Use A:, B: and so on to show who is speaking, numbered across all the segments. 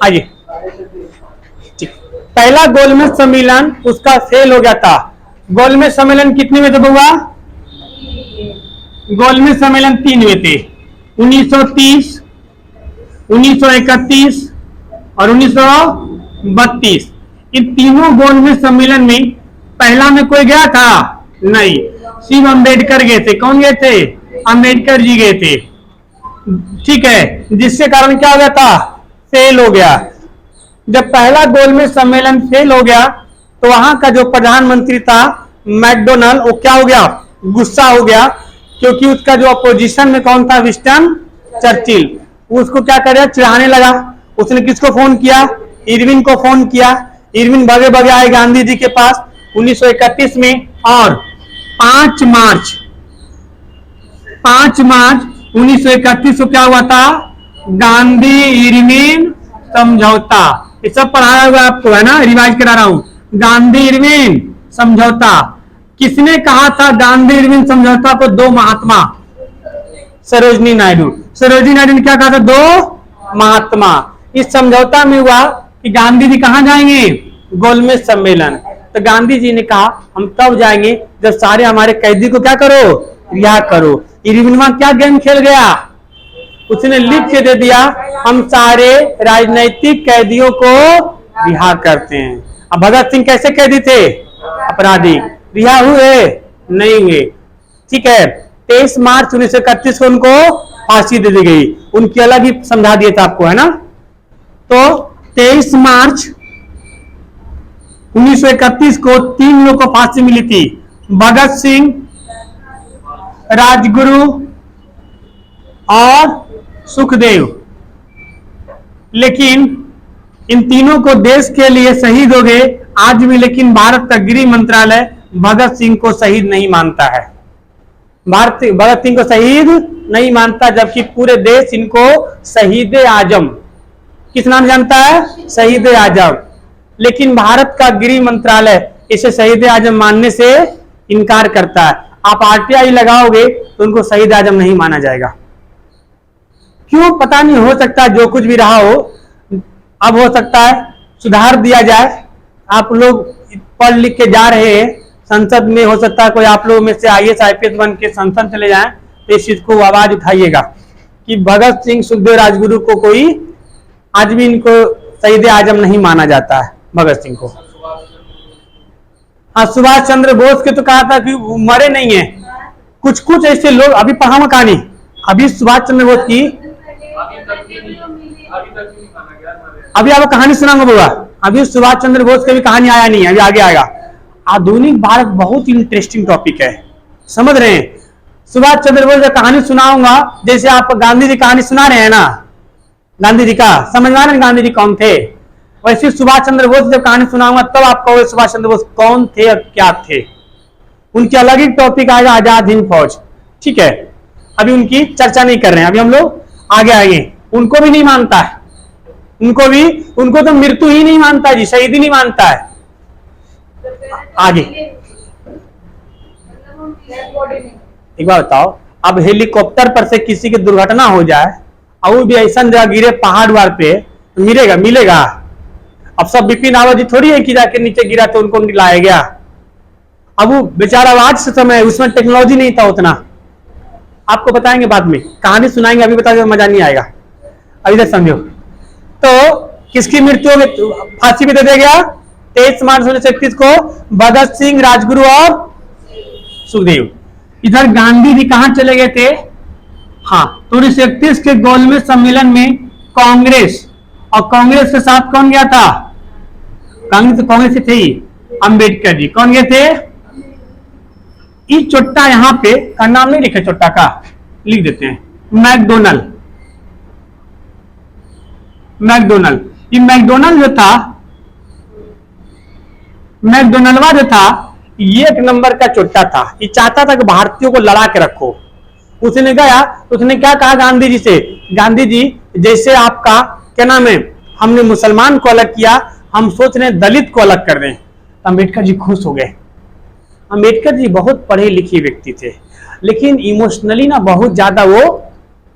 A: आइए, ठीक। पहला गोलमेज सम्मेलन उसका फेल हो गया था। गोलमेज सम्मेलन कितने में थे बउआ? गोलमेज सम्मेलन 3 में थे, 1930, 1931 और 1932। इन तीनों गोलमेज सम्मेलन में पहला में कोई गया था? नहीं, सिर्फ अम्बेडकर गए थे। कौन गए थे? अम्बेडकर जी गए थे, ठीक है, जिसके कारण क्या हो गया था? फेल हो गया। जब पहला गोलमेज सम्मेलन फेल हो गया तो वहां का जो प्रधानमंत्री था मैकडोनाल्ड, वो क्या हो गया? गुस्सा हो गया, क्योंकि उसका जो अपोजिशन में कौन था? Winston Churchill. उसको क्या कर रहा? चिढ़ाने लगा। उसने किसको फोन किया? इरविन को फोन किया। इरविन भगे भगे आए गांधी जी के पास 1931 में, और 5 मार्च 1931 को क्या हुआ था? गांधी इरविन समझौता। ये सब पढ़ाया हुआ आपको है ना, रिवाइज करा रहा हूं। गांधी इरविन समझौता किसने कहा था? गांधी इरविन समझौता को दो महात्मा, सरोजिनी नायडू। सरोजिनी नायडू ने क्या कहा था? दो महात्मा। इस समझौता में हुआ कि गांधी जी कहां जाएंगे? गोलमेज सम्मेलन। तो गांधी जी ने कहा हम तब जाएंगे जब सारे हमारे कैदी को क्या करो? रिहा करो। इरविन क्या गेम खेल गया? उसने लिख के दे दिया हम सारे राजनीतिक कैदियों को रिहा करते हैं। अब भगत सिंह कैसे कैदी थे? अपराधी। रिहा हुए? नहीं हुए, ठीक है। 23 मार्च 1931 को उनको फांसी दे दी गई। उनकी अलग ही समझा दिया था आपको, है ना। तो 23 मार्च 1931 को 3 लोगों को फांसी मिली थी, भगत सिंह, राजगुरु और सुखदेव। लेकिन इन तीनों को देश के लिए शहीद हो गए आज भी, लेकिन भारत का गृह मंत्रालय भगत सिंह को शहीद नहीं मानता है। भगत सिंह को शहीद नहीं मानता, जबकि पूरे देश इनको शहीद आजम, किस नाम जानता है? शहीद आजम। लेकिन भारत का गृह मंत्रालय इसे शहीद आजम मानने से इनकार करता है। आप आरटीआई लगाओगे तो उनको शहीद आजम नहीं माना जाएगा। क्यों पता नहीं, हो सकता है जो कुछ भी रहा हो, अब हो सकता है सुधार दिया जाए। आप लोग पढ़ लिख के जा रहे हैं संसद में, हो सकता है कोई आप लोगों में से आईएएस आईपीएस बन के संसद चले जाएं, तो इस चीज को आवाज उठाइएगा कि भगत सिंह, सुखदेव, राजगुरु को कोई आज भी इनको शहीद आजम नहीं माना जाता है, भगत सिंह को। हाँ, सुभाष चंद्र बोस के तो कहा था कि मरे नहीं है। कुछ कुछ ऐसे लोग, अभी पढ़ाऊंगा कहानी, अभी सुभाष चंद्र बोस की, अभी आपको कहानी सुनाऊंगा बुआ। अभी सुभाष चंद्र बोस की भी कहानी आया नहीं है, अभी आगे आएगा। आधुनिक भारत बहुत इंटरेस्टिंग टॉपिक है, समझ रहे हैं। सुभाष चंद्र बोस की कहानी सुनाऊंगा, जैसे आप गांधी जी कहानी सुना रहे हैं ना, गांधी जी का समझ में आ रहा है गांधी जी कौन थे, वैसे सुभाष चंद्र बोस जब कहानी सुनाऊंगा तब आप कहोगे सुभाष चंद्र बोस कौन थे और क्या थे। उनकी अलग ही टॉपिक आएगा, आजाद हिंद फौज, ठीक है। अभी उनकी चर्चा नहीं कर रहे हैं, अभी हम लोग आगे आएंगे। उनको भी नहीं मानता है, उनको तो मृत्यु ही नहीं मानता जी, शहीद ही नहीं मानता है। आगे एक बार बताओ, अब हेलीकॉप्टर पर से किसी की दुर्घटना हो जाए और वो भी ऐसा जगह गिरे पहाड़ वार पे, तो मिलेगा। अब सब बिपिन रावत जी थोड़ी है कि जाके नीचे गिरा तो उनको लाया गया। अब वो बेचारा आज से समय, उसमें टेक्नोलॉजी नहीं था उतना। आपको बताएंगे बाद में, कहानी सुनाएंगे, अभी बता मजा नहीं आएगा। अभी तक समझो तो किसकी मृत्यु हो गई? फांसी भी दे दिया गया 23 मार्च 1931 को भगत सिंह, राजगुरु और सुखदेव। इधर गांधी जी कहां चले गए थे? हाँ, तो 1931 के गोलमेज सम्मेलन में कांग्रेस, और कांग्रेस के साथ कौन गया था? कांग्रेस से थे अंबेडकर जी। कौन गए थे? इस चोट्टा यहां पे का नाम नहीं लिखे, चोट्टा का लिख देते हैं, मैकडोनल्ड। ये मैकडोनल्ड जो था, मैकडोनल्डवा जो था, ये 1 नंबर का चोट्टा था। ये चाहता था कि भारतीयों को लड़ा के रखो। उसने गया तो उसने क्या कहा गांधी जी से? गांधी जी, जैसे आपका क्या नाम है, हमने मुसलमान को अलग किया, हम सोच रहे हैं दलित को अलग कर दें। अंबेडकर जी खुश हो गए। अंबेडकर जी बहुत पढ़े लिखे व्यक्ति थे, लेकिन इमोशनली ना बहुत ज्यादा वो,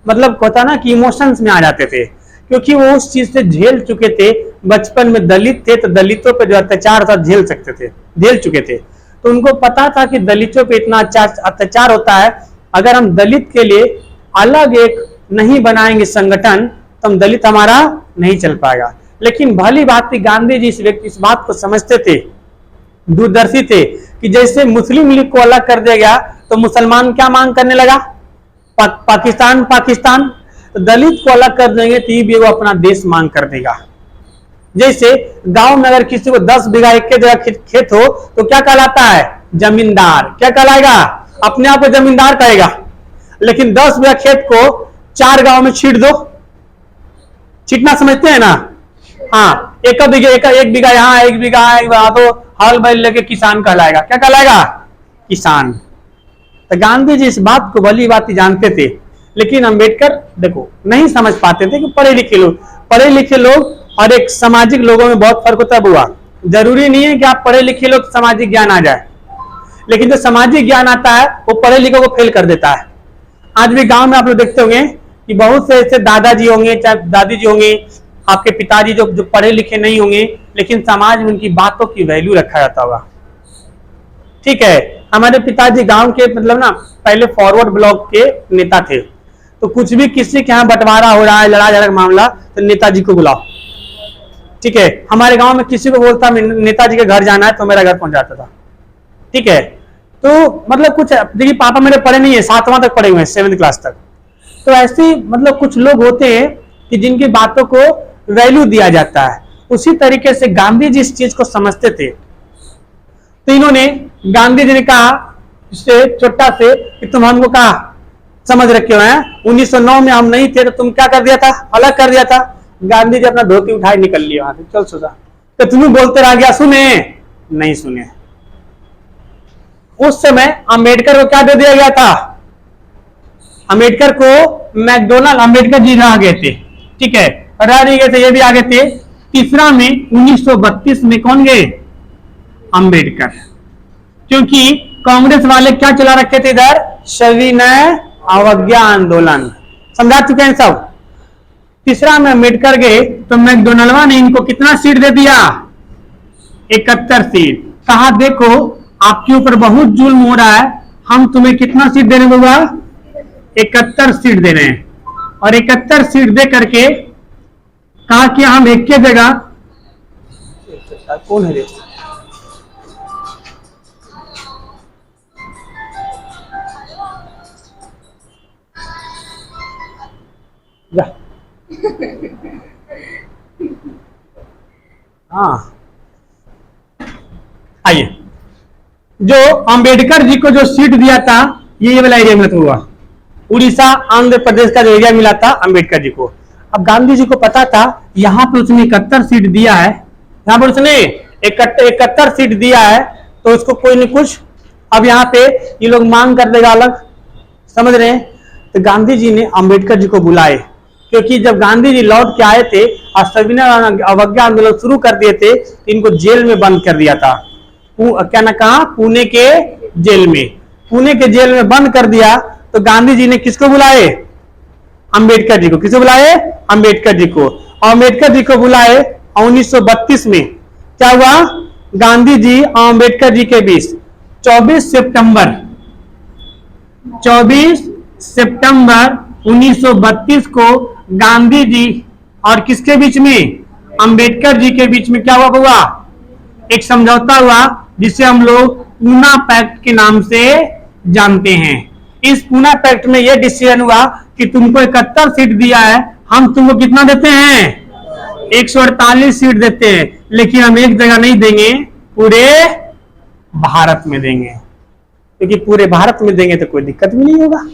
A: मतलब होता ना कि इमोशंस में आ जाते थे, क्योंकि वो उस चीज से झेल चुके थे। बचपन में दलित थे तो दलितों पे जो अत्याचार था झेल सकते थे, झेल चुके थे। तो उनको पता था कि दलितों पे इतना अत्याचार होता है, अगर हम दलित के लिए अलग एक नहीं बनाएंगे संगठन तो हम दलित हमारा नहीं चल पाएगा। लेकिन भली बात थी, गांधी जी इस बात को समझते थे, दूरदर्शी थे कि जैसे मुस्लिम लीग को अलग कर दिया गया तो मुसलमान क्या मांग करने लगा, पाकिस्तान पाकिस्तान। तो दलित को अलग कर देंगे तो ये भी वो अपना देश मांग कर देगा। जैसे गांव में अगर किसी को 10 बीघा एक के जगह खेत हो तो क्या कहलाता है, जमींदार। क्या कहलाएगा, अपने आप को जमींदार कहेगा। लेकिन 10 बीघा खेत को 4 गांव में छीट दो, छीटना समझते हैं ना, हाँ, एक बीघा यहाँ, एक बीघा तो हल बैल लेके किसान कहलाएगा। क्या कहलाएगा, किसान। तो गांधी जी इस बात को भली बात जानते थे, लेकिन अंबेडकर देखो नहीं समझ पाते थे कि पढ़े लिखे लोग और एक सामाजिक लोगों में बहुत फर्क होता है बुआ। जरूरी नहीं है कि आप पढ़े लिखे लोग सामाजिक ज्ञान आ जाए, लेकिन जो सामाजिक ज्ञान आता है वो पढ़े लिखे को फेल कर देता है। आज भी गांव में आप लोग देखते होंगे कि बहुत से ऐसे दादाजी होंगे चाहे दादी जी होंगे, आपके पिताजी जो पढ़े लिखे नहीं होंगे, लेकिन समाज में उनकी बातों की वैल्यू रखा जाता होगा। ठीक है, हमारे पिताजी गांव के मतलब ना पहले फॉरवर्ड ब्लॉक के नेता थे, तो कुछ भी किसी के यहाँ बंटवारा हो रहा है, लड़ाई झगड़ा मामला, तो नेताजी को बुलाओ। ठीक है, हमारे गांव में किसी को बोलता नेताजी के घर जाना है तो मेरा घर पहुंच जाता था। ठीक है, तो मतलब कुछ देखिए, पापा मेरे पढ़े नहीं है, 7वां तक पढ़े हुए हैं, 7वीं क्लास तक। तो ऐसे मतलब कुछ लोग होते हैं कि जिनकी बातों को वैल्यू दिया जाता है। उसी तरीके से गांधी जी इस चीज को समझते थे, तो इन्होंने गांधी जी ने कहा इससे छोटा से कि तुम हमको कहा समझ रखे हो हैं, 1909 में हम नहीं थे तो तुम क्या कर दिया था, अलग कर दिया था। गांधी जी अपना धोती उठाई निकल लिया वहां से, चल सोचा, तो तुम्हें बोलते रह गया, सुने नहीं सुने। उस समय अंबेडकर को क्या दे दिया गया था, अंबेडकर को मैकडोनाल्ड, अंबेडकर जी रह गए थे। ठीक है, रह नहीं गए थे, ये भी आ गए थे। तीसरा में 1932 में कौन गए, अंबेडकर। क्योंकि कांग्रेस वाले क्या चला रखे थे इधर, सविनय अवज्ञा आंदोलन, समझा चुके हैं सब। तीसरा में अम्बेडकर गए तो मैकडोनाल्ड ने इनको कितना सीट दे दिया, 71 सीट। कहा देखो आपके ऊपर बहुत जुल्म हो रहा है, हम तुम्हें कितना सीट देने होगा, 71 सीट दे रहे हैं। और 71 सीट दे करके कहा कि हम एक के जगह, कौन है हाँ, आइए, जो अंबेडकर जी को जो सीट दिया था ये वाला एरिया में हुआ, उड़ीसा आंध्र प्रदेश का जो एरिया मिला था अंबेडकर जी को। अब गांधी जी को पता था यहाँ पे उसने 71 सीट दिया है, यहाँ पर उसने 71 सीट दिया है, तो उसको कोई नहीं कुछ अब यहाँ पे ये लोग मांग कर देगा अलग, समझ रहे हैं। तो गांधी जी ने अंबेडकर जी को बुलाए, क्योंकि जब गांधी जी लौट के आए थे और सविनय अवज्ञा आंदोलन शुरू कर दिए थे, इनको जेल में बंद कर दिया था। क्या ना कहा, पुणे के जेल में, पुणे के जेल में बंद कर दिया। तो गांधी जी ने किसको बुलाए, अंबेडकर जी को। किसको बुलाए, अंबेडकर जी को। और अंबेडकर जी को बुलाए 1932 में क्या हुआ, गांधी जी और अंबेडकर जी के बीच 24 सितंबर 1932 को गांधी जी और किसके बीच में, अंबेडकर जी के बीच में क्या हुआ, एक समझौता हुआ जिसे हम लोग पूना पैक्ट के नाम से जानते हैं। इस पूना पैक्ट में यह डिसीजन हुआ कि तुमको 71 सीट दिया है, हम तुमको कितना देते हैं, 148 सीट देते हैं, लेकिन हम एक जगह नहीं देंगे, पूरे भारत में देंगे, क्योंकि पूरे भारत में देंगे तो कोई दिक्कत भी नहीं होगा।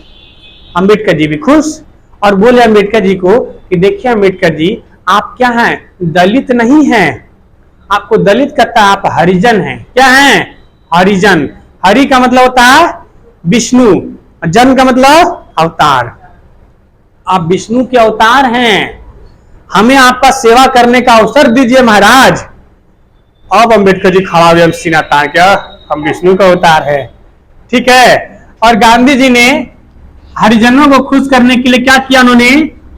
A: अंबेडकर जी भी खुश और बोले अंबेडकर जी को कि देखिए अंबेडकर जी, आप क्या हैं, दलित नहीं हैं, आपको दलित कहता है, आप हरिजन हैं। क्या हैं, हरिजन। हरि का मतलब होता है विष्णु, जन का मतलब अवतार। आप विष्णु के अवतार हैं, हमें आपका सेवा करने का अवसर दीजिए महाराज। अब अंबेडकर जी खड़ा हुए, सीना तान, क्या हम विष्णु का अवतार है। ठीक है, और गांधी जी ने हरिजनों को खुश करने के लिए क्या किया, उन्होंने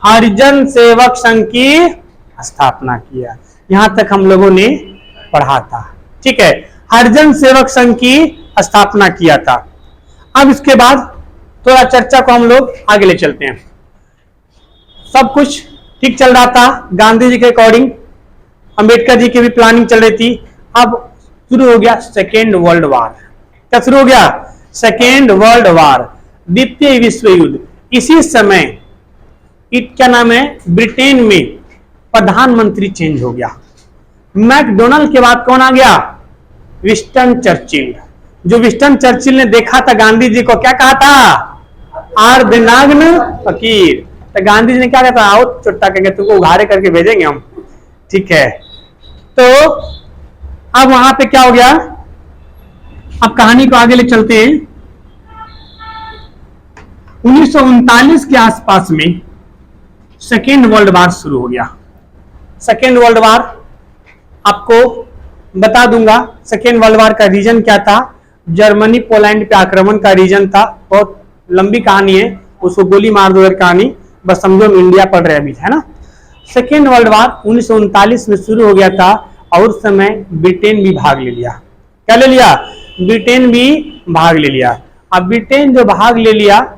A: हरिजन सेवक संघ की स्थापना किया। यहां तक हम लोगों ने पढ़ा था, ठीक है। हरिजन सेवक संघ की स्थापना किया था। अब इसके बाद थोड़ा चर्चा को हम लोग आगे ले चलते हैं। सब कुछ ठीक चल रहा था गांधी जी के अकॉर्डिंग, अंबेडकर जी की भी प्लानिंग चल रही थी। अब शुरू हो गया सेकेंड वर्ल्ड वार। क्या शुरू हो गया? सेकेंड वर्ल्ड वार, द्वितीय विश्व युद्ध। इसी समय क्या नाम है, ब्रिटेन में प्रधानमंत्री चेंज हो गया। मैकडोनाल्ड के बाद कौन आ गया? Winston Churchill. जो विंस्टन चर्चिल ने देखा था गांधी जी को, क्या कहा था? अर्धनग्न फकीर। तो गांधी जी ने क्या कहा था? आओ चुट्टा करके तुमको उघारे करके भेजेंगे हम, ठीक है। तो अब वहां पे क्या हो गया, अब कहानी को आगे ले चलते हैं। 1939 के आसपास में सेकेंड वर्ल्ड वार शुरू हो गया। सेकेंड वर्ल्ड वार आपको बता दूंगा, सेकेंड वर्ल्ड वार का रीजन क्या था। जर्मनी पोलैंड पे आक्रमण का रीजन था। बहुत लंबी कहानी है, उसको गोली मार दो कहानी, बस समझो हम इंडिया पढ़ रहे अभी, है ना। सेकेंड वर्ल्ड वार 1939 में शुरू हो गया था और उस समय ब्रिटेन भी भाग ले लिया। क्या ले लिया? ब्रिटेन भी भाग ले लिया। अब ब्रिटेन जो भाग ले लिया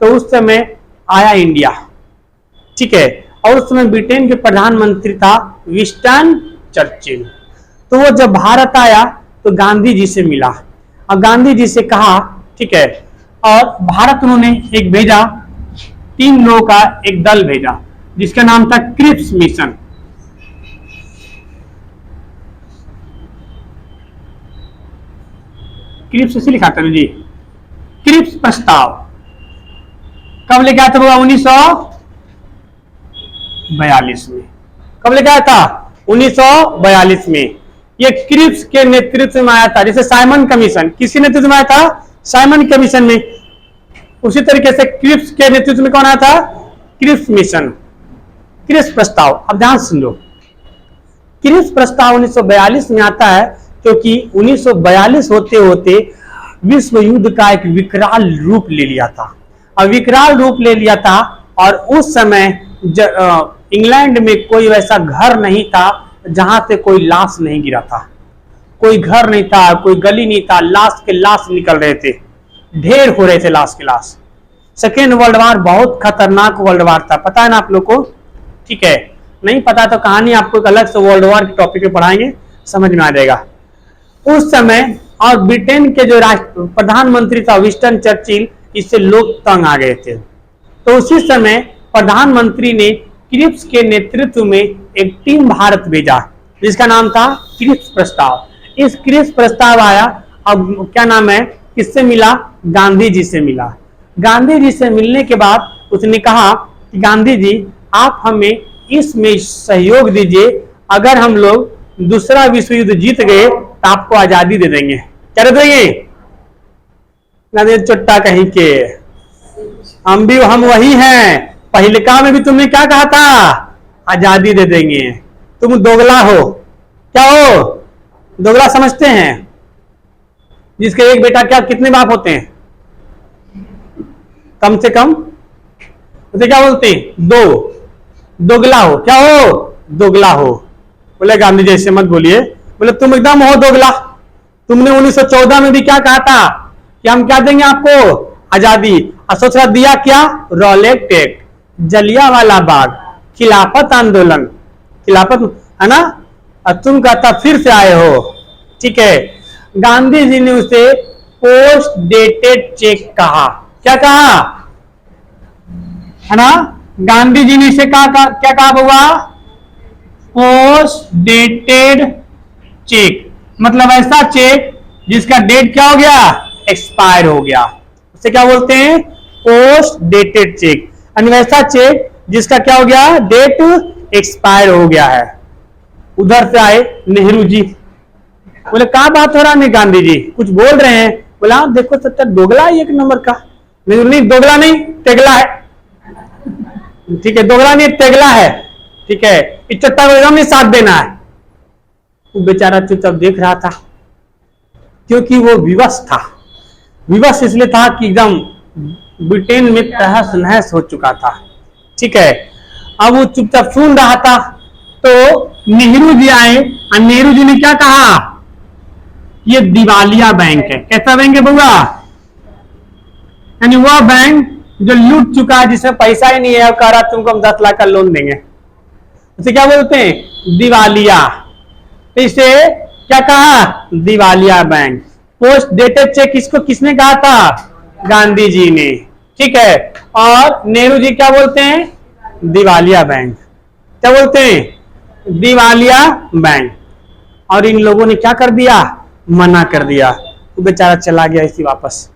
A: तो उस समय आया इंडिया, ठीक है। और उस समय ब्रिटेन के प्रधानमंत्री था विंस्टन चर्चिल। तो वो जब भारत आया तो गांधी जी से मिला और गांधी जी से कहा, ठीक है। और भारत उन्होंने एक भेजा, 3 लोगों का एक दल भेजा जिसका नाम था क्रिप्स मिशन। क्रिप्स ऐसे लिखा था जी, क्रिप्स प्रस्ताव। कब लेके आया था बाबा? 1942 में। कब लेके आया था? 1942 में। ये क्रिप्स के नेतृत्व में आया था, जैसे साइमन कमीशन किसी नेतृत्व में आया था? साइमन कमीशन में। उसी तरीके से क्रिप्स के नेतृत्व में कौन आया था? क्रिप्स मिशन, क्रिप्स प्रस्ताव। अब ध्यान सुन लो, क्रिप्स प्रस्ताव 1942 में आता है क्योंकि 1942 होते होते विश्व युद्ध का एक विकराल रूप ले लिया था। और विकराल रूप ले लिया था और उस समय इंग्लैंड में कोई वैसा घर नहीं था जहां से कोई लाश नहीं गिरा था। कोई घर नहीं था, कोई गली नहीं था, लाश के लाश निकल रहे थे, ढेर हो रहे थे लाश के लाश। सेकेंड वर्ल्ड वार बहुत खतरनाक वर्ल्ड वार था, पता है ना आप लोग को, ठीक है। नहीं पता तो कहानी आपको एक अलग से वर्ल्ड वार के टॉपिक पे पढ़ाएंगे, समझ में आ जाएगा। उस समय और ब्रिटेन के जो प्रधानमंत्री था विंस्टन चर्चिल, इससे लोग तंग आ गए थे। तो उसी समय प्रधानमंत्री ने क्रिप्स के नेतृत्व में एक टीम भारत भेजा जिसका नाम था क्रिप्स प्रस्ताव। इस क्रिप्स प्रस्ताव आया, अब क्या नाम है, किससे मिला? गांधी जी से मिला। गांधी जी से मिलने के बाद उसने कहा कि गांधी जी आप हमें इसमें सहयोग दीजिए, अगर हम लोग दूसरा विश्व युद्ध जीत गए तो आपको आजादी दे देंगे। क्या दे देंगे? चुट्टा कहीं के, हम वही हैं। पहिलका में भी तुमने क्या कहा था? आजादी दे देंगे। तुम दोगला हो। क्या हो? दोगला समझते हैं? जिसके एक बेटा क्या कितने बाप होते हैं? कम से कम उसे क्या बोलते हैं? 2। दोगला हो। क्या हो? दोगला हो। बोले गांधी जी ऐसे मत बोलिए। बोले तुम एकदम हो दोगला। तुमने 1914 में भी क्या कहा था कि हम क्या देंगे आपको? आजादी। और सोच रहा दिया क्या? रॉलेट एक्ट, जलियांवाला बाग, खिलाफत आंदोलन, खिलाफत, है ना। और तुम कहता फिर से आए हो, ठीक है। गांधी जी ने उसे पोस्ट डेटेड चेक कहा। क्या कहा? है ना, गांधी जी ने इसे क्या कहा बाबा? पोस्ट डेटेड चेक, मतलब ऐसा चेक जिसका डेट क्या हो गया? एक्सपायर हो गया। उसे क्या बोलते हैं? Post dated cheque. वैसा चेक जिसका क्या हो गया? डेट एक्सपायर हो गया है। उधर से आए नेहरू जी, बोले क्या बात हो रहा है? गांधी जी कुछ बोल रहे हैं। बोला देखो सत्तर दोगला है एक नंबर का। नहीं, दोगला नहीं, तेगला है, ठीक है। दोगला नहीं, तेगला है, ठीक है। इस चट्टा को एकदम नहीं साथ देना है। वो बेचारा चुपचाप देख रहा था क्योंकि वो विवश था। विवश इसलिए था कि एकदम ब्रिटेन में तहस नहस हो चुका था, ठीक है। अब वो चुपचाप सुन रहा था। तो नेहरू जी आए और नेहरू जी ने क्या कहा, ये दिवालिया बैंक है। कैसा बैंक है बुआ? यानी वह बैंक जो लूट चुका है, जिसमें पैसा ही नहीं है, और कह रहा तुमको हम 10 लाख का लोन देंगे, उसे क्या बोलते हैं? दिवालिया। तो इसे क्या कहा? दिवालिया बैंक। पोस्ट डेटेड चेक इसको किसने कहा था? गांधी जी ने। ठीक है। और नेहरू जी क्या बोलते हैं? दिवालिया बैंक। क्या बोलते हैं? दिवालिया बैंक। और इन लोगों ने क्या कर दिया? मना कर दिया। तो बेचारा चला गया इसी वापस,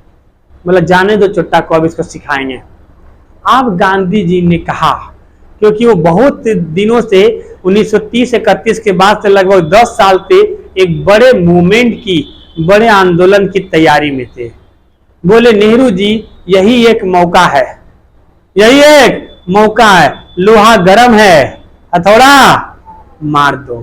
A: मतलब जाने दो चुट्टा को, अब इसको सिखाएंगे। अब गांधी जी ने कहा, क्योंकि वो बहुत दिनों से 1930-31 के बाद से लगभग 10 साल से एक बड़े मूवमेंट की, बड़े आंदोलन की तैयारी में थे। बोले नेहरू जी यही एक मौका है, यही एक मौका है, लोहा गर्म है, हथौड़ा मार दो।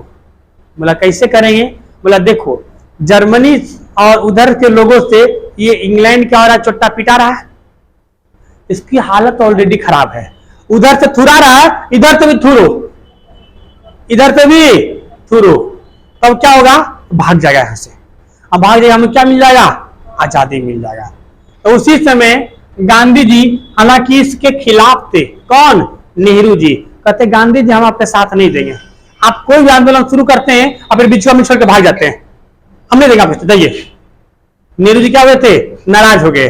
A: बोला कैसे करेंगे? बोला देखो, जर्मनी और उधर के लोगों से ये इंग्लैंड क्या हो रहा है? चोट्टा पिटा रहा है, इसकी हालत ऑलरेडी खराब है। उधर से थुरा रहा है, इधर से भी थुरो, इधर से भी थुरो, तब क्या होगा? भाग जाएगा यहां से। अब भाग जाएगा, हमें क्या मिल जाएगा? आजादी मिल जाएगा। तो उसी समय गांधी जी हालांकि इसके खिलाफ थे। कौन? नेहरू जी। कहते गांधी जी हम आपके साथ नहीं देंगे, आप कोई भी आंदोलन शुरू करते हैं और फिर बिछुआ में छोड़ के भाग जाते हैं, हम नहीं देंगे आपको, जाइए। नेहरू जी क्या हुए थे? नाराज हो गए।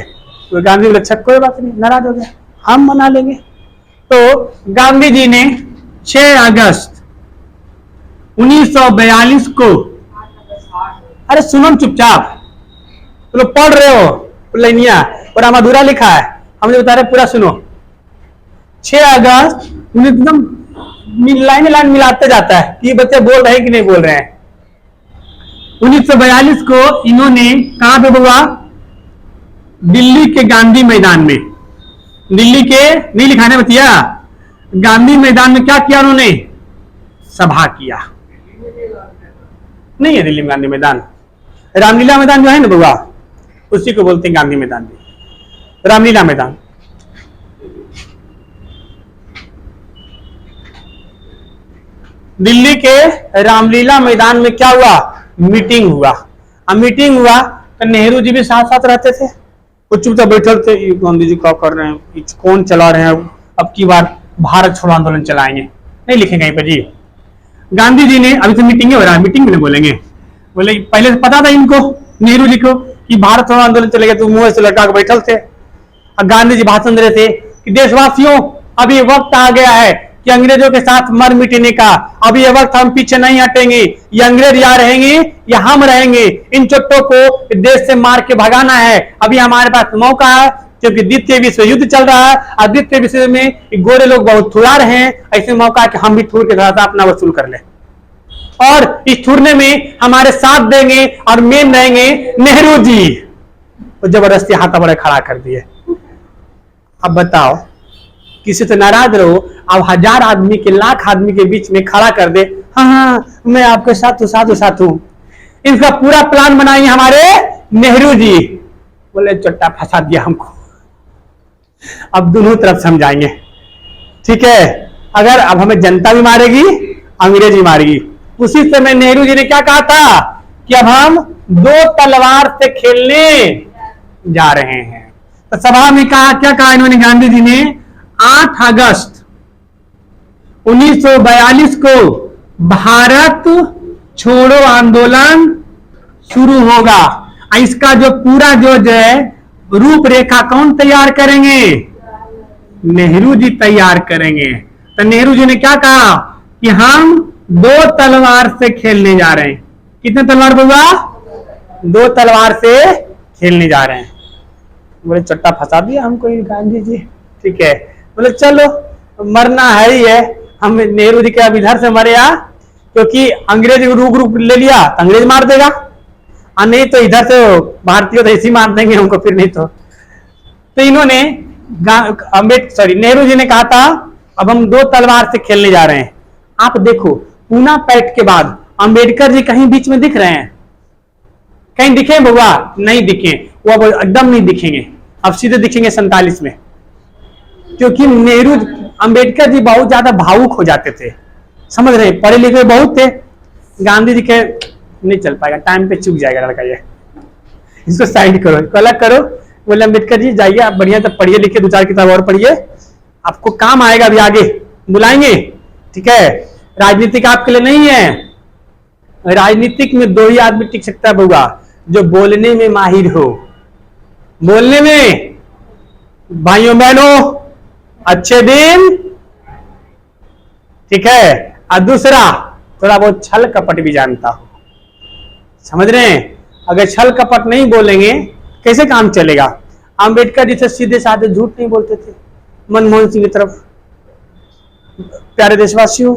A: तो गांधी बोले अच्छा कोई बात नहीं, नाराज हो गए, हम मना लेंगे। तो गांधी जी ने 6 अगस्त 1942 को, अरे सुनो चुपचाप, तो लोग पढ़ रहे हो लैनिया और हम अधूरा लिखा है, हमने बता रहे पूरा सुनो। 6 अगस्त एकदम लाइन लाइन मिलाते जाता है कि ये बच्चे बोल रहे हैं कि नहीं बोल रहे हैं। 1942 को इन्होंने कहां पे हुआ? दिल्ली के गांधी मैदान में। दिल्ली के नहीं लिखाने बतिया, गांधी मैदान में क्या किया उन्होंने? सभा किया। नहीं है दिल्ली में गांधी मैदान, रामलीला मैदान जो है ना बुआ, उसी को बोलते हैं गांधी मैदान में, रामलीला मैदान। दिल्ली के रामलीला मैदान में क्या हुआ? मीटिंग हुआ। अब मीटिंग हुआ तो नेहरू जी भी साथ साथ रहते थे, वो चुपचाप बैठे थे, गांधी जी क्या कर रहे हैं, कौन चला रहे हैं, अब की बार भारत छोड़ो आंदोलन चलाएंगे, नहीं लिखेंगे कहीं पर जी। गांधी जी ने, अभी तो मीटिंग हो रहा है, मीटिंग में बोलेंगे, बोले पहले से पता था इनको, नेहरू जी को, कि भारत छोड़ो आंदोलन चलेगा, तो मुंह से लटका के बैठल थे। और गांधी जी भाषण दे रहे थे कि देशवासियों अभी वक्त आ गया है कि अंग्रेजों के साथ मर मिटने का, अभी ये वक्त हम पीछे नहीं हटेंगे, ये अंग्रेज यहाँ रहेंगे या हम रहेंगे, इन चोट्टों को देश से मार के भगाना है। अभी हमारे पास मौका है, क्योंकि द्वितीय विश्व युद्ध चल रहा है और द्वितीय विश्व में गोरे लोग बहुत थुड़ा रहे हैं, ऐसे मौका है कि हम भी थूर के थोड़ा सा अपना वसूल कर ले, और इस थूरने में हमारे साथ देंगे और मेन रहेंगे नेहरू जी। तो जबरदस्ती हाथ बड़े खड़ा कर दिए। अब बताओ, किसी से नाराज रहो, अब 1000 आदमी के, लाख आदमी के बीच में खड़ा कर दे, हाँ हाँ मैं आपके साथ हूं, साथ साथ हूं। इनका पूरा प्लान बनाएंगे हमारे नेहरू जी। बोले चट्टा फंसा दिया हमको, अब दोनों तरफ समझाएंगे, ठीक है। अगर अब हमें जनता भी मारेगी, अंग्रेज भी मारेगी। उसी समय नेहरू जी ने क्या कहा था कि अब हम 2 तलवार से खेलने जा रहे हैं। तो सभा में कहा, क्या कहा इन्होंने? गांधी जी ने 8 अगस्त 1942 को भारत छोड़ो आंदोलन शुरू होगा। इसका जो पूरा जो है रूपरेखा कौन तैयार करेंगे? नेहरू जी तैयार करेंगे। तो नेहरू जी ने क्या कहा कि हम 2 तलवार से खेलने जा रहे हैं। कितने तलवार होगा? 2 तलवार से खेलने जा रहे हैं। बोले चट्टा फंसा दिया हमको गांधी जी, ठीक है। बोले चलो मरना है ही है, हम नेहरू जी के अब इधर से मरे आ, क्योंकि अंग्रेज रूप ले लिया तो अंग्रेज मार देगा, और नहीं तो इधर से भारतीय तो ऐसे मार देंगे हमको, फिर नहीं तो इन्होंने नेहरू जी ने कहा था अब हम 2 तलवार से खेलने जा रहे हैं। आप देखो पूना पैक्ट के बाद अंबेडकर जी कहीं बीच में दिख रहे हैं? कहीं दिखे बुआ? नहीं दिखे, वो अब एकदम नहीं दिखेंगे, अब सीधे दिखेंगे 47 में, क्योंकि नेहरू अंबेडकर जी बहुत ज्यादा भावुक हो जाते थे, समझ रहे, पढ़े लिखे बहुत थे। गांधी जी के नहीं चल पाएगा, टाइम पे चुक जाएगा लड़का, ये इसको साइड करो, इसको अलग करो। बोले अम्बेडकर जी जाइए आप बढ़िया तब पढ़िए लिखिए, 2-4 किताब और पढ़िए, आपको काम आएगा, अभी आगे बुलाएंगे, ठीक है। राजनीतिक आपके लिए नहीं है, राजनीतिक में 2 ही आदमी टिक सकता है बउआ, जो बोलने में माहिर हो, बोलने में, भाइयों बहनों अच्छे दिन, ठीक है, और दूसरा थोड़ा बहुत छल कपट भी जानता हो, समझ रहे हैं। अगर छल कपट नहीं बोलेंगे कैसे काम चलेगा। अंबेडकर जी से सीधे साधे झूठ नहीं बोलते थे, मनमोहन सिंह की तरफ। प्यारे देशवासियों,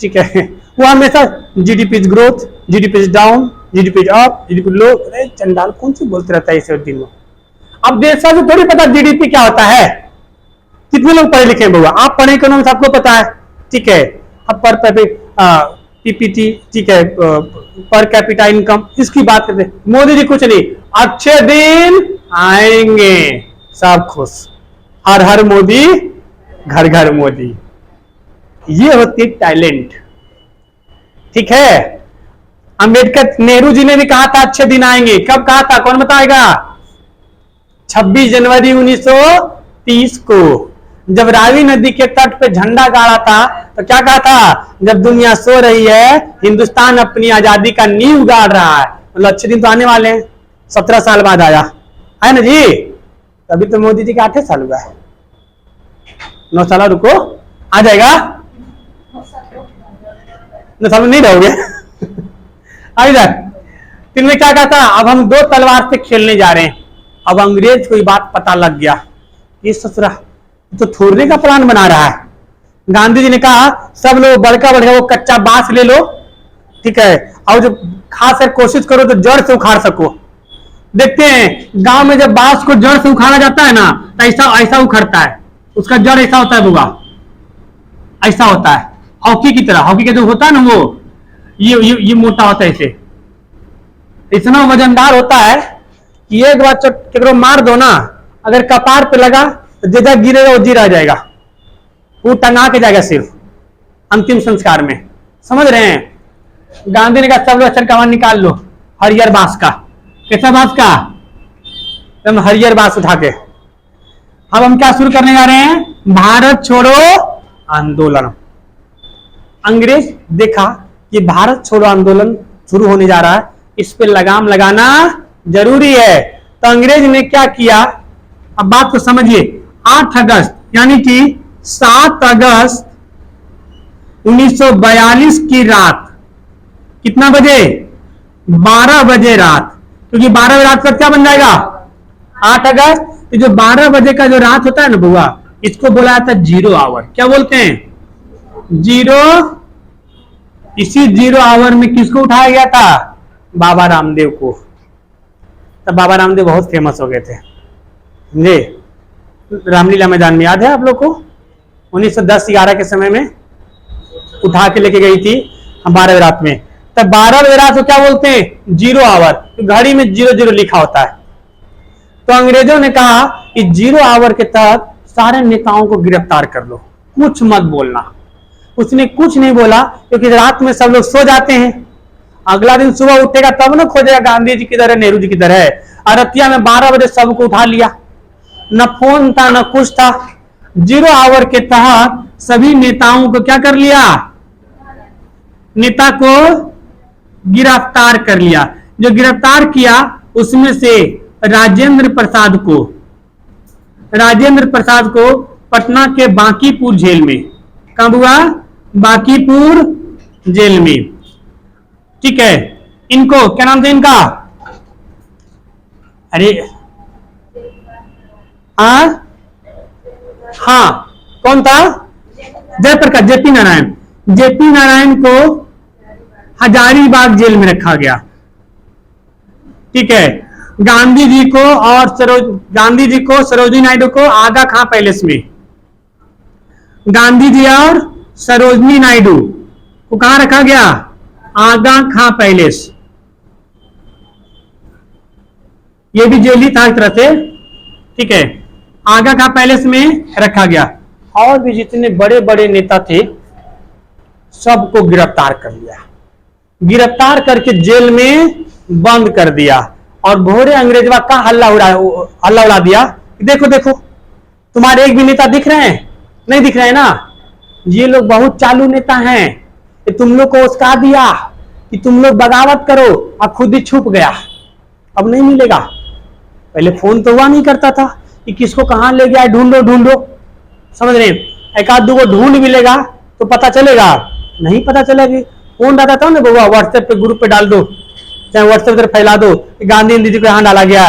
A: ठीक है, वो हमेशा GDP is growth, GDP is down, GDP is up, GDP low, अरे चंडाल कौन सी बोलते रहता है इसे दिन में। अब देश से थोड़ी पता जीडीपी क्या होता है, कितने लोग पढ़े लिखे हैं बउआ, आप पढ़े इकोनॉमिक्स आपको पता है, ठीक है। अब पर पीपीटी, ठीक है, पर कैपिटा इनकम, इसकी बात करते हैं। मोदी जी कुछ नहीं, अच्छे दिन आएंगे, सब खुश, हर हर मोदी, घर घर मोदी, ये होती टैलेंट, ठीक है। अंबेडकर, नेहरू जी ने भी कहा था अच्छे दिन आएंगे, कब कहा था कौन बताएगा? 26 जनवरी 1930 को, जब रावी नदी के तट पे झंडा गाड़ा था तो क्या कहा था? जब दुनिया सो रही है, हिंदुस्तान अपनी आजादी का नींव गाड़ रहा है, मतलब अच्छे दिन तो आने वाले हैं। 17 साल बाद आया है ना जी, तभी तो मोदी जी का 8 साल हुआ है, 9 साल रुको, आ जाएगा, 9 साल में नहीं रहोगे इधर। फिर में क्या कहा था? अब हम 2 तलवार से खेलने जा रहे हैं। अब अंग्रेज को ये बात पता लग गया, ये ससुरा तो थोड़ने का प्लान बना रहा है। गांधी जी ने कहा सब लोग बड़का बड़का वो कच्चा बांस ले लो, ठीक है, और जो खास कर कोशिश करो तो जड़ से उखाड़ सको। देखते हैं गांव में जब बांस को जड़ से उखाड़ा जाता है ना, तो ऐसा ऐसा उखड़ता है, उसका जड़ ऐसा होता है बुआ, ऐसा होता है, हॉकी की तरह। हॉकी का जो होता है ना वो ये मोटा होता है, इसे इतना वजनदार होता है कि एक बार केकरो मार दो ना, अगर कपार पे लगा तो जगह गिरेगा, वो जी रह जाएगा, वो टंगा के जाएगा सिर्फ अंतिम संस्कार में, समझ रहे हैं। गांधी ने कहा सब लोग अक्षर कमान निकाल लो, हरियर बांस का। कैसा बांस का? एकदम हरियर बांस उठा के। अब हम क्या शुरू करने जा रहे हैं? भारत छोड़ो आंदोलन। अंग्रेज देखा कि भारत छोड़ो आंदोलन शुरू होने जा रहा है, इस पे लगाम लगाना जरूरी है, तो अंग्रेज ने क्या किया, अब बात को समझिए। 8 अगस्त यानी कि 7 अगस्त 1942 की रात, कितना बजे? 12 बजे रात, क्योंकि 12 बजे रात का क्या बन जाएगा? 8 अगस्त। तो जो 12 बजे का जो रात होता है ना बुआ, इसको बोला जाता है 0 आवर। क्या बोलते हैं? 0। इसी 0 आवर में किसको उठाया गया था? बाबा रामदेव को। तब बाबा रामदेव बहुत फेमस हो गए थे जी, रामलीला मैदान में याद है आप लोग को? 1910-11 के समय में उठा के लेके गई थी 12 बजे रात में। तब 12 बजे रात को क्या बोलते हैं? 0 आवर। तो घड़ी में 0-0 लिखा होता है। तो अंग्रेजों ने कहा कि 0 आवर के तहत सारे नेताओं को गिरफ्तार कर लो, कुछ मत बोलना। उसने कुछ नहीं बोला, क्योंकि रात में सब लोग सो जाते हैं, अगला दिन सुबह उठेगा तब ना खोजेगा गांधी जी किधर है, नेहरू जी किधर है। अरतिया में 12 बजे सबको उठा लिया, न फोन था न कुछ था। 0 आवर के तहत सभी नेताओं को क्या कर लिया? नेता को गिरफ्तार कर लिया। जो गिरफ्तार किया उसमें से राजेंद्र प्रसाद को पटना के बांकीपुर जेल में, कब हुआ? बांकीपुर जेल में, ठीक है। इनको क्या नाम था इनका? अरे हाँ, कौन था? जयप्रकाश, जेपी नारायण। जेपी नारायण को हजारीबाग जेल में रखा गया, ठीक है। गांधी जी को सरोजिनी नायडू को आगा खां पैलेस में, गांधी जी और सरोजिनी नायडू को कहां रखा गया? आगा खां पैलेस। ये भी जेल ही था एक तरह से, ठीक है। आगा खां पैलेस में रखा गया। और भी जितने बड़े बड़े नेता थे सबको गिरफ्तार कर लिया, गिरफ्तार करके जेल में बंद कर दिया। और भोरे अंग्रेजवा का हल्ला उड़ा दिया, देखो देखो तुम्हारे एक भी नेता दिख रहे हैं? नहीं दिख रहे हैं ना, ये लोग बहुत चालू नेता हैं, कि तुम लोग को उसका दिया कि तुम लोग बगावत करो, और खुद ही छुप गया, अब नहीं मिलेगा। पहले फोन तो हुआ नहीं करता था कि किसको कहां ले गया, ढूंढो ढूंढो, समझ रहे हैं? एक आध दो को ढूंढ मिलेगा तो पता चलेगा, नहीं पता चलेगी। फोन रहता था ना बाबा, व्हाट्सएप पे ग्रुप पे डाल दो, चाहे व्हाट्सएप पर फैला दो कि गांधी जी को यहां डाला गया,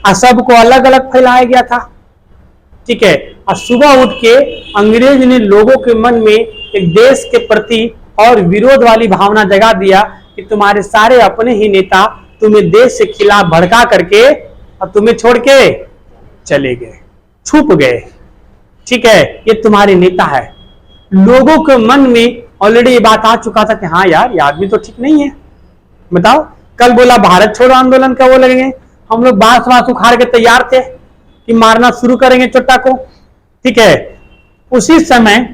A: और सबको अलग अलग फैलाया गया था, ठीक है। और सुबह उठ के अंग्रेज ने लोगों के मन में एक देश के प्रति और विरोध वाली भावना जगा दिया कि तुम्हारे सारे अपने ही नेता तुम्हें देश के खिलाफ भड़का करके और तुम्हें छोड़ के चले गए, छुप गए, ठीक है, ये तुम्हारे नेता है। लोगों के मन में ऑलरेडी ये बात आ चुका था कि हाँ यार ये आदमी तो ठीक नहीं है। बताओ, कल बोला भारत छोड़ो आंदोलन का वो लगेंगे, हम लोग बांस उखाड़ के तैयार थे कि मारना शुरू करेंगे चोट्टा को, ठीक है। उसी समय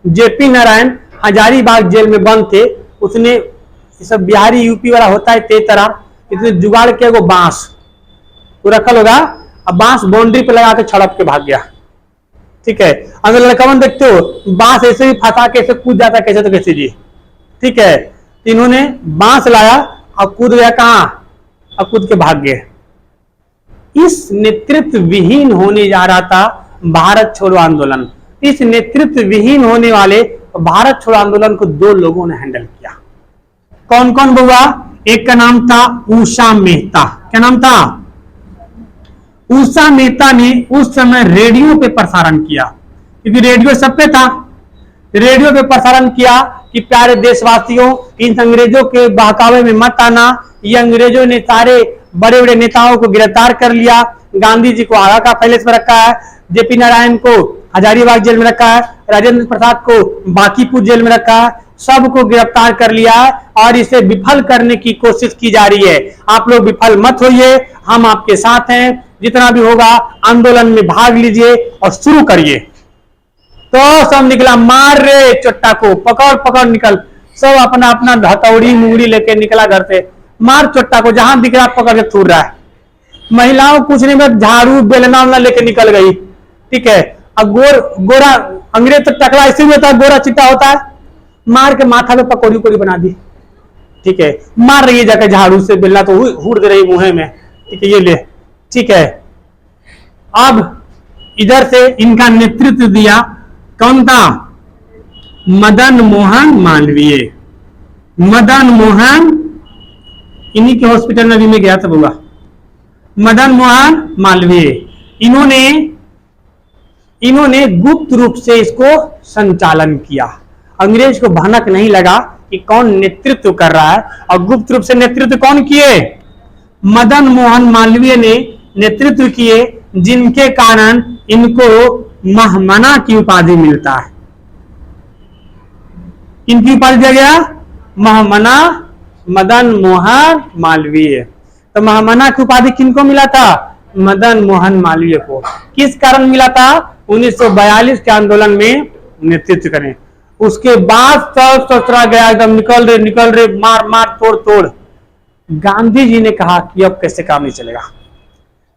A: जेपी नारायण हजारीबाग जेल में बंद थे, उसने सब बिहारी यूपी वाला होता है तेज तरह, इसने जुगाड़ किया वो बांस वो रखल होगा, अब बांस बाउंड्री पे लगा के छड़प के भाग गया, ठीक है। अगर लड़का देखते हो बांस ऐसे ही फंसा के ऐसे कूद जाता कैसे तो कैसे जी, ठीक है। तो इन्होंने बांस लाया और कूद गया कहां, और कूद के भाग गए। इस नेतृत्व विहीन होने जा रहा था भारत छोड़ो आंदोलन। इस नेतृत्व विहीन होने वाले भारत छोड़ो आंदोलन को दो लोगों ने हैंडल किया। कौन कौन हुआ? एक का नाम था उषा मेहता। क्या नाम था? उषा मेहता ने उस समय रेडियो पे प्रसारण किया, क्योंकि रेडियो सब पे था। रेडियो पे प्रसारण किया कि प्यारे देशवासियों, इन अंग्रेजों के बहकावे में मत आना, ये अंग्रेजों ने सारे बड़े बड़े नेताओं को गिरफ्तार कर लिया, गांधी जी को आगा का पैलेस में रखा है, जेपी नारायण को हजारीबाग जेल में रखा है, राजेंद्र प्रसाद को बांकीपुर जेल में रखा है, सबको गिरफ्तार कर लिया है और इसे विफल करने की कोशिश की जा रही है। आप लोग विफल मत होइए, हम आपके साथ हैं, जितना भी होगा आंदोलन में भाग लीजिए और शुरू करिए। तो सब निकला, मार रे चट्टा को, पकड़ पकड़ निकल, सब अपना अपना हथौड़ी मुंगड़ी लेके निकला घर से, मार चट्टा को, जहां दिख रहा पकड़ के थूर रहा है। महिलाओं कुछ नहीं, बस झाड़ू बेलना उलना लेके निकल गई, ठीक है। अब गोरा अंग्रेज तो टकला इसी में होता, गोरा चिट्टा होता है, मार के माथा पे पकौड़ी उकौड़ी बना दी, ठीक है। मार रही है जाकर झाड़ू से, बेलना तो हुड़ दे रही मुंह में, ठीक है, ये ले, ठीक है। अब इधर से इनका नेतृत्व दिया कौन था? मदन मोहन मालवीय। मदन मोहन, इन्हीं के हॉस्पिटल में भी मैं गया था बुआ, मदन मोहन मालवीय। इन्होंने गुप्त रूप से इसको संचालन किया। अंग्रेज को भनक नहीं लगा कि कौन नेतृत्व कर रहा है, और गुप्त रूप से नेतृत्व कौन किए? मदन मोहन मालवीय ने नेतृत्व किए, जिनके कारण इनको महमना की उपाधि मिलता है। इनकी उपाधि दिया गया महमना, मदन मोहन मालवीय। तो महमना की उपाधि किनको मिला था? मदन मोहन मालवीय को। किस कारण मिला था? 1942 के आंदोलन में नेतृत्व करें। उसके बाद सब ससुरा गया, एकदम निकल रहे, मार मार तोड़ तोड़। गांधी जी ने कहा कि अब कैसे काम नहीं चलेगा।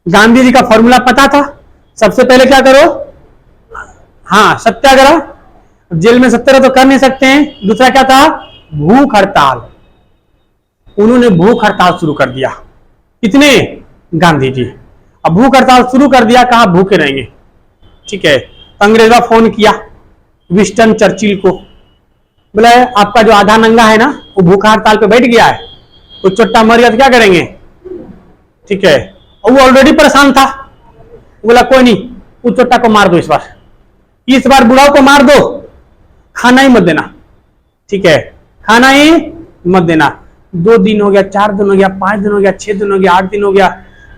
A: गांधी जी का फॉर्मूला पता था, सबसे पहले क्या करो? हाँ, सत्याग्रह। जेल में सत्याग्रह तो कर नहीं सकते हैं। दूसरा क्या था? भूख हड़ताल। उन्होंने भूख हड़ताल शुरू कर दिया। कितने? गांधी जी। अब भूख हड़ताल शुरू कर दिया, कहा भूखे रहेंगे, ठीक है। अंग्रेजा फोन किया विंस्टन चर्चिल को, बोले आपका जो आधा नंगा है ना वो भूखा हड़ताल पे बैठ गया है, तो चोट्टा मर गया तो क्या करेंगे, ठीक है। और वो ऑलरेडी परेशान था, बोला कोई नहीं, उस चोट्टा को मार दो, इस बार बुढ़ाओ को मार दो, खाना ही मत देना, ठीक है, खाना ही मत देना। 2 दिन हो गया, 4 दिन हो गया, 5 दिन हो गया, 6 दिन हो गया, 8 दिन हो गया।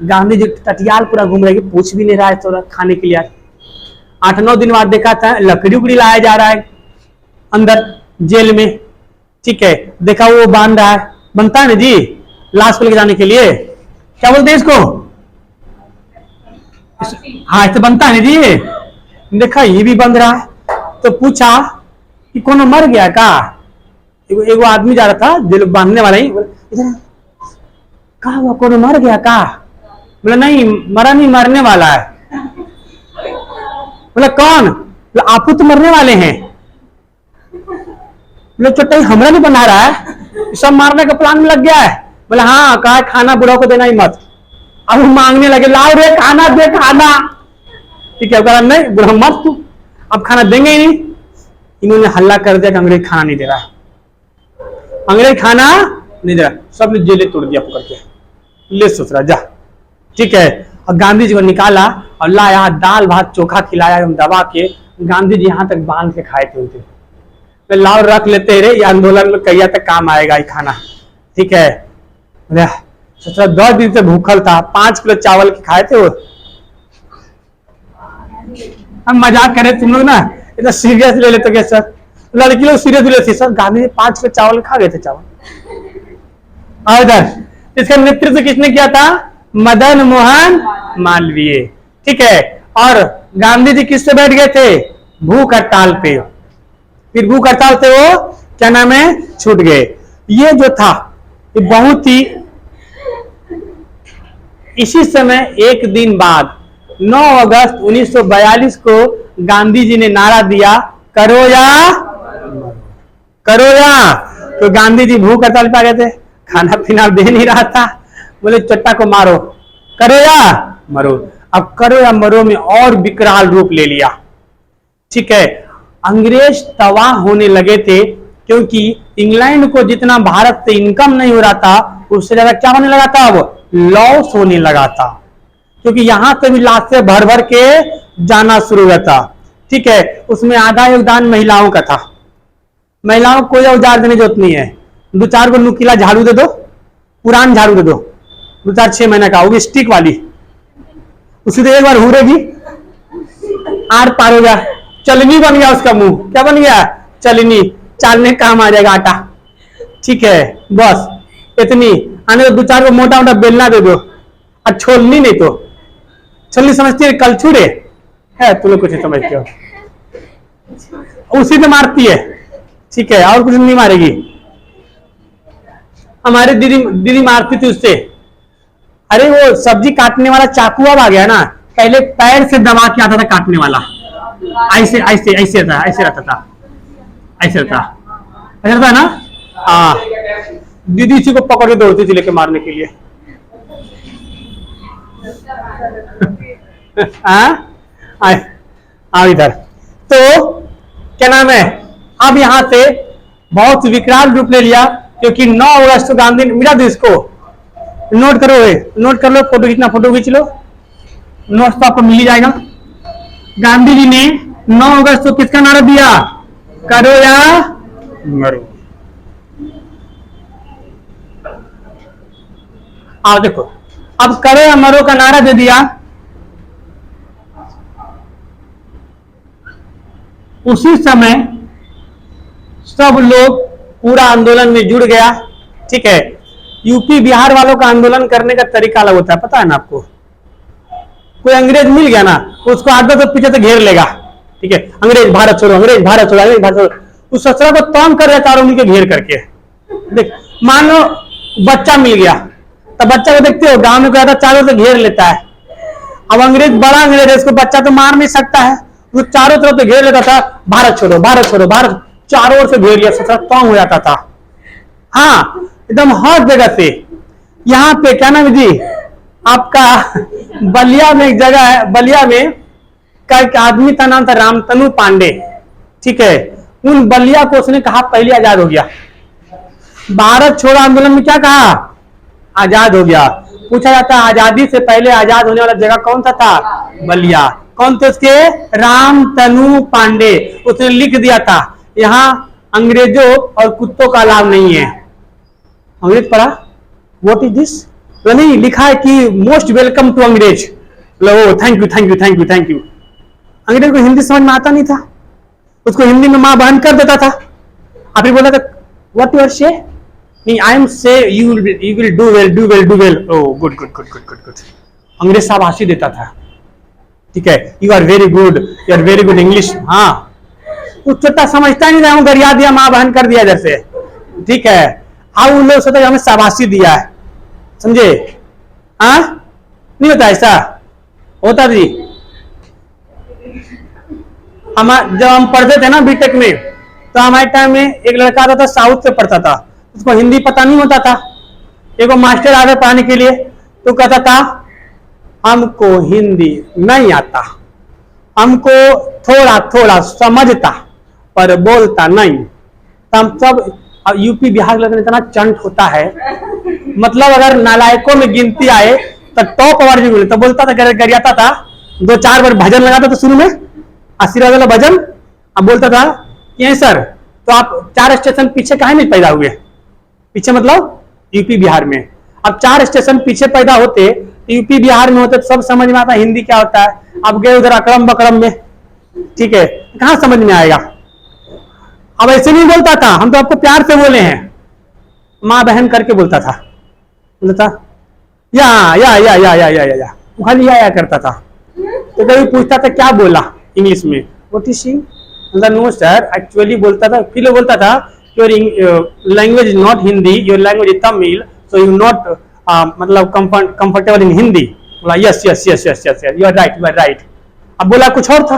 A: गांधी जी टटियाल पूरा घूम रहे, पूछ भी नहीं रहा है थोड़ा खाने के लिए। 8-9 दिन बाद देखा था लकड़ी उकड़ी लाया जा रहा है अंदर जेल में, ठीक है। देखा वो बांध रहा है, बनता है ना जी लाश को लेके जाने के लिए, क्या बोलते हैं इसको? हाँ, ऐसे बनता है ना जी, देखा ये भी बंद रहा है, तो पूछा कि कौन मर गया का? एगो आदमी जा रहा था दिल बांधने वाला ही, इधर कहा हुआ कौन मर गया का? बोला नहीं मरा नहीं, मरने वाला है। बोला कौन? बोला आपको तो मरने वाले हैं। बोला चोटा हमरा नहीं बना रहा है, सब मारने का प्लान में लग गया है। बोला हाँ, कहा खाना बुढ़ाओ को देना ही मत। अब वो मांगने लगे, लाओ रे खाना दे खाना। ठीक है, बोला नहीं बुढ़ा मत तू, अब खाना देंगे ही नहीं। इन्होंने हल्ला कर दिया कि अंग्रेज खाना नहीं दे रहा, अंग्रेज खाना नहीं दे रहा। सबने जेले तोड़ दिया पकड़ के, ले सोच रहा जा। ठीक है, और गांधी जी को निकाला और लाया, दाल भात चोखा खिलाया एकदम दबा के। गांधी जी यहाँ तक बांध के खाए थे उनके, तो लाओ रख लेते रे, ये आंदोलन में कहिया तक काम आएगा ये खाना। ठीक है, सोच रहा 10 दिन से भूखल था, 5 किलो चावल के खाए थे वो। हम मजाक करे तुम लोग ना इतना सीरियस ले लेते क्या सर? लड़की लोग सीरियस लेते सर, गांधी जी 5 किलो चावल खा गए थे चावल। और इधर इसका नेतृत्व किसने किया था? मदन मोहन मालवीय। ठीक है, और गांधी जी किससे बैठ गए थे? भूख हड़ताल पे। फिर भूख हड़ताल से वो क्या नाम है छूट गए। ये जो था ये बहुत ही, इसी समय एक दिन बाद 9 अगस्त 1942 को गांधी जी ने नारा दिया, करो या करो या। तो गांधी जी भूख हड़ताल पे आ गए थे, खाना पीना दे नहीं रहा था। बोले चट्टा को मारो, करो या मरो। अब करो या मरो में और विकराल रूप ले लिया। ठीक है, अंग्रेज तबाह होने लगे थे, क्योंकि इंग्लैंड को जितना भारत से इनकम नहीं हो रहा था, उससे ज्यादा क्या होने लगा था? अब लॉस होने लगा था, क्योंकि यहां से भी लाशें भर भर के जाना शुरू हुआ था। ठीक है, उसमें आधा योगदान महिलाओं का था। महिलाओं को कोई औजार देने की जरूरत नहीं है, 2-4 को नुकीला झाड़ू दे दो, पुरान झाड़ू दे दो, 2-4-6 महीने का, होगी स्टिक वाली, उसी तो एक बार हुरेगी, आर पार हो गया, चलनी बन गया उसका मुंह। क्या बन गया? चलनी, चालने काम आ जाएगा आटा। ठीक है, बस इतनी आने तो 2-4 को मोटा मोटा बेलना दे दो, और छोलनी नहीं तो छोलनी समझती है कलछुड़े है, तुम लोग कुछ नहीं समझते हो, उसी से मारती है। ठीक है, और कुछ नहीं मारेगी। हमारी दीदी मारती थी उससे। अरे वो सब्जी काटने वाला चाकू अब आ गया ना, पहले पैर से दबा के आता था काटने वाला, ऐसे ऐसे ऐसे रहता, ऐसे रहता था, ऐसे रहता, ऐसे रहता है ना। हाँ, दीदी इसी को पकड़ के दौड़ती थी लेके मारने के लिए। हाँ इधर तो क्या नाम है, अब यहां से बहुत विकराल रूप ले लिया, क्योंकि 9 अगस्त को गांधी ने मिला दो, इसको नोट करो, नोट कर लो, फोटो खींचना, फोटो खींच लो, नोट तो आपको मिल ही जाएगा। गांधी जी ने 9 अगस्त को किसका नारा दिया? करो या मरो। आओ देखो, अब करो या मरो का नारा दे दिया। उसी समय सब लोग पूरा आंदोलन में जुड़ गया। ठीक है, यूपी बिहार वालों का आंदोलन करने का तरीका अलग होता है, पता है ना आपको। कोई अंग्रेज मिल गया ना, उसको आगे तो पीछे से घेर लेगा। ठीक है, अंग्रेज भारत छोड़ो, अंग्रेज भारत छोड़ो, अंग्रेज भारत छोड़ो, उस ससुरा को तंग कर रहे चारों मिलकर घेर करके। देख, मान लो बच्चा मिल गया, तो बच्चा को देखते हो गांव में क्या था, चारों से घेर लेता है। अब अंग्रेज बड़ा अंग्रेज है, इसको बच्चा तो मार नहीं सकता है, वो चारों तरफ से घेर लेता था, भारत छोड़ो भारत छोड़ो भारत, चारों ओर से घेर लिया, ससुरा तंग हो जाता था। हाँ, एकदम हर जगह से। यहाँ पे क्या नाम है जी आपका, बलिया में एक जगह है, बलिया में का एक आदमी का नाम था रामतनु पांडे। ठीक है, उन बलिया को उसने कहा पहले आजाद हो गया। भारत छोड़ो आंदोलन में क्या कहा? आजाद हो गया। पूछा जाता आजादी से पहले आजाद होने वाला जगह कौन सा था? बलिया। कौन थे उसके? रामतनु पांडे। उसने लिख दिया था यहाँ अंग्रेजों और कुत्तों का अलाव नहीं है। अंग्रेज पढ़ा, व्हाट इज दिस? नहीं, लिखा है कि मोस्ट वेलकम टू अंग्रेज। लो, thank you thank you thank you thank you. अंग्रेज को हिंदी समझ में आता नहीं था, उसको हिंदी में मां बहन कर देता था। आप बोला था व्हाट यू आर से? नहीं, I am say you will do well do well do well. Oh good good good good good good. अंग्रेज साहब हंसी देता था। ठीक है, you are very good, you are very good English. हाँ, तो छोटा समझता नहीं था, गरिया दिया, माँ बहन कर दिया जैसे, ठीक है। अब उन लोग सोचते हमें शाबाशी दिया है, समझे? हाँ, नहीं होता ऐसा, होता जी। हम जब हम पढ़ते थे ना बीटेक में, तो हमारे टाइम में एक लड़का आता था साउथ से पढ़ता था, उसको हिंदी पता नहीं होता था। एक मास्टर आ गए पढ़ाने के लिए, तो कहता था हमको हिंदी नहीं आता, हमको थोड़ा थोड़ा समझता पर बोलता नहीं। तो हम सब यूपी बिहार के इतना चंट होता है, मतलब अगर नालायकों में गिनती आए तो टॉप अवार्ड भी बोले तो बोलता था, गरियाता था, 2-4 बार भजन लगाता था शुरू में, आशीर्वाद वाला भजन। अब बोलता था ये सर, तो आप 4 स्टेशन पीछे काहे नहीं पैदा हुए? पीछे मतलब यूपी बिहार में। अब 4 स्टेशन पीछे पैदा होते, यूपी बिहार में होते तो सब समझ में आता हिंदी क्या होता है। अब गए उधर अकड़म बकड़म में, ठीक है, कहां समझ में आएगा? अब ऐसे नहीं बोलता था, हम तो आपको प्यार से बोले हैं, माँ बहन करके बोलता था, बोलता था या खाली या करता था। तो कभी पूछता था क्या बोला इंग्लिश में, what is she, no sir actually बोलता था, फिर बोलता था your language is not Hindi, your language is Tamil, so you not मतलब कंफर्टेबल इन हिंदी। बोला yes yes yes yes yes you are right, you are right. अब बोला कुछ और था।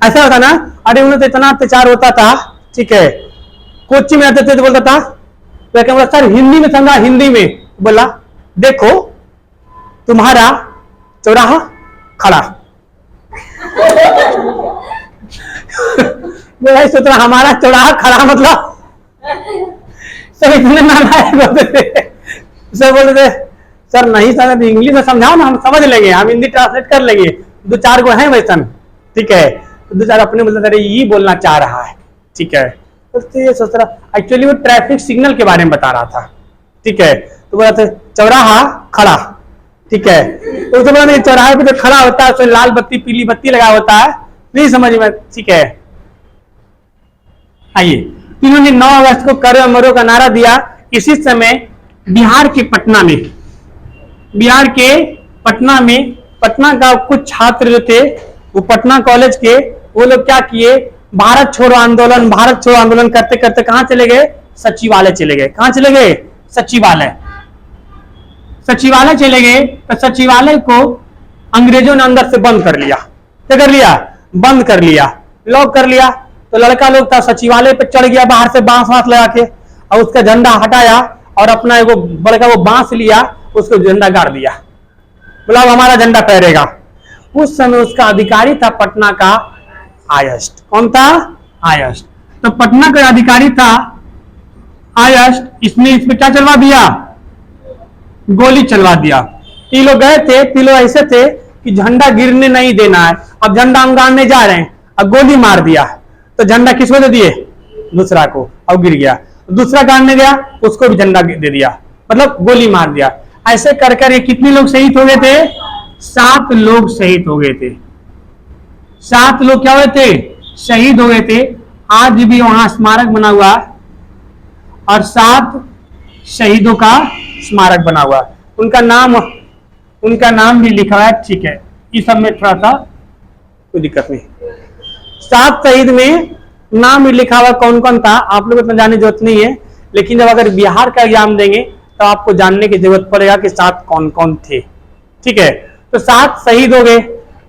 A: ऐसा होता ना, अरे उन्हें तो इतना अत्याचार होता था, ठीक है। कोचिंग में आते थे तो बोलता था, बोला सर हिंदी में समझा, हिंदी में। बोला देखो तुम्हारा चौराहा खड़ा। बोला सोच रहा हमारा चौराहा खड़ा मतलब, सब इतने नालायक होते थे, सब बोलते थे सर नहीं समझ, इंग्लिश में समझाओ ना, हम समझ लेंगे, हम हिंदी ट्रांसलेट कर लेंगे। 2-4 को है वैसन, ठीक है, 2-4 अपने बोलते थे ये बोलना चाह रहा है, ठीक है। तो ये सोच रहा, एक्चुअली वो ट्रैफिक सिग्नल के बारे में बता रहा था, ठीक है। तो बोला था चौराहा खड़ा, ठीक है। तो उसे बोला चौराहे पे जो खड़ा होता है उसमें लाल बत्ती पीली बत्ती लगा होता है, नहीं समझ में, ठीक है। आइए, इन्होंने 9 अगस्त को करो मरो का नारा दिया। इसी समय बिहार के पटना में, बिहार के पटना में, पटना का कुछ छात्र जो थे वो पटना कॉलेज के, वो लोग क्या किए, भारत छोड़ो आंदोलन करते करते कहां चले गए, सचिवालय चले गए। कहां चले गए? सचिवालय। सचिवालय चले गए तो सचिवालय को अंग्रेजों ने अंदर से बंद कर लिया। क्या कर लिया? बंद कर लिया, लॉक कर लिया। तो लड़का लोग था सचिवालय पे चढ़ गया, बाहर से बांस वांस लगा के, और उसका झंडा हटाया और अपना एगो बड़का वो बांस लिया, उसको झंडा गाड़ दिया, बोला हमारा झंडा फहरेगा। उस समय उसका अधिकारी था पटना का आयस्ट। कौन था? आयस्ट। तो पटना का अधिकारी था आयस्ट, इसने इस पे क्या चलवा दिया? गोली चलवा दिया। ये लोग गए थे, ये लोग ऐसे थे कि झंडा गिरने नहीं देना है, अब झंडा हम गाड़ने जा रहे हैं, अब गोली मार दिया तो झंडा किसको दे दिए? दूसरा को, अब गिर गया। दूसरा गाड़ने गया, उसको भी झंडा दे दिया, मतलब गोली मार दिया। ऐसे कर कर ये कितने लोग शहीद हो गए थे? 7 लोग शहीद हो गए थे। 7 लोग क्या हुए थे? शहीद हो गए थे। आज भी वहां स्मारक बना हुआ और 7 शहीदों का स्मारक बना हुआ, उनका नाम भी लिखा है, ठीक है। इस सब में थोड़ा सा कोई दिक्कत नहीं। 7 शहीद में नाम भी लिखा हुआ, कौन कौन था आप लोग इतना जानने की जरूरत नहीं है, लेकिन जब अगर बिहार का एग्जाम देंगे तो आपको जानने की जरूरत पड़ेगा कि 7 कौन कौन थे, ठीक है। तो 7 शहीद हो गए।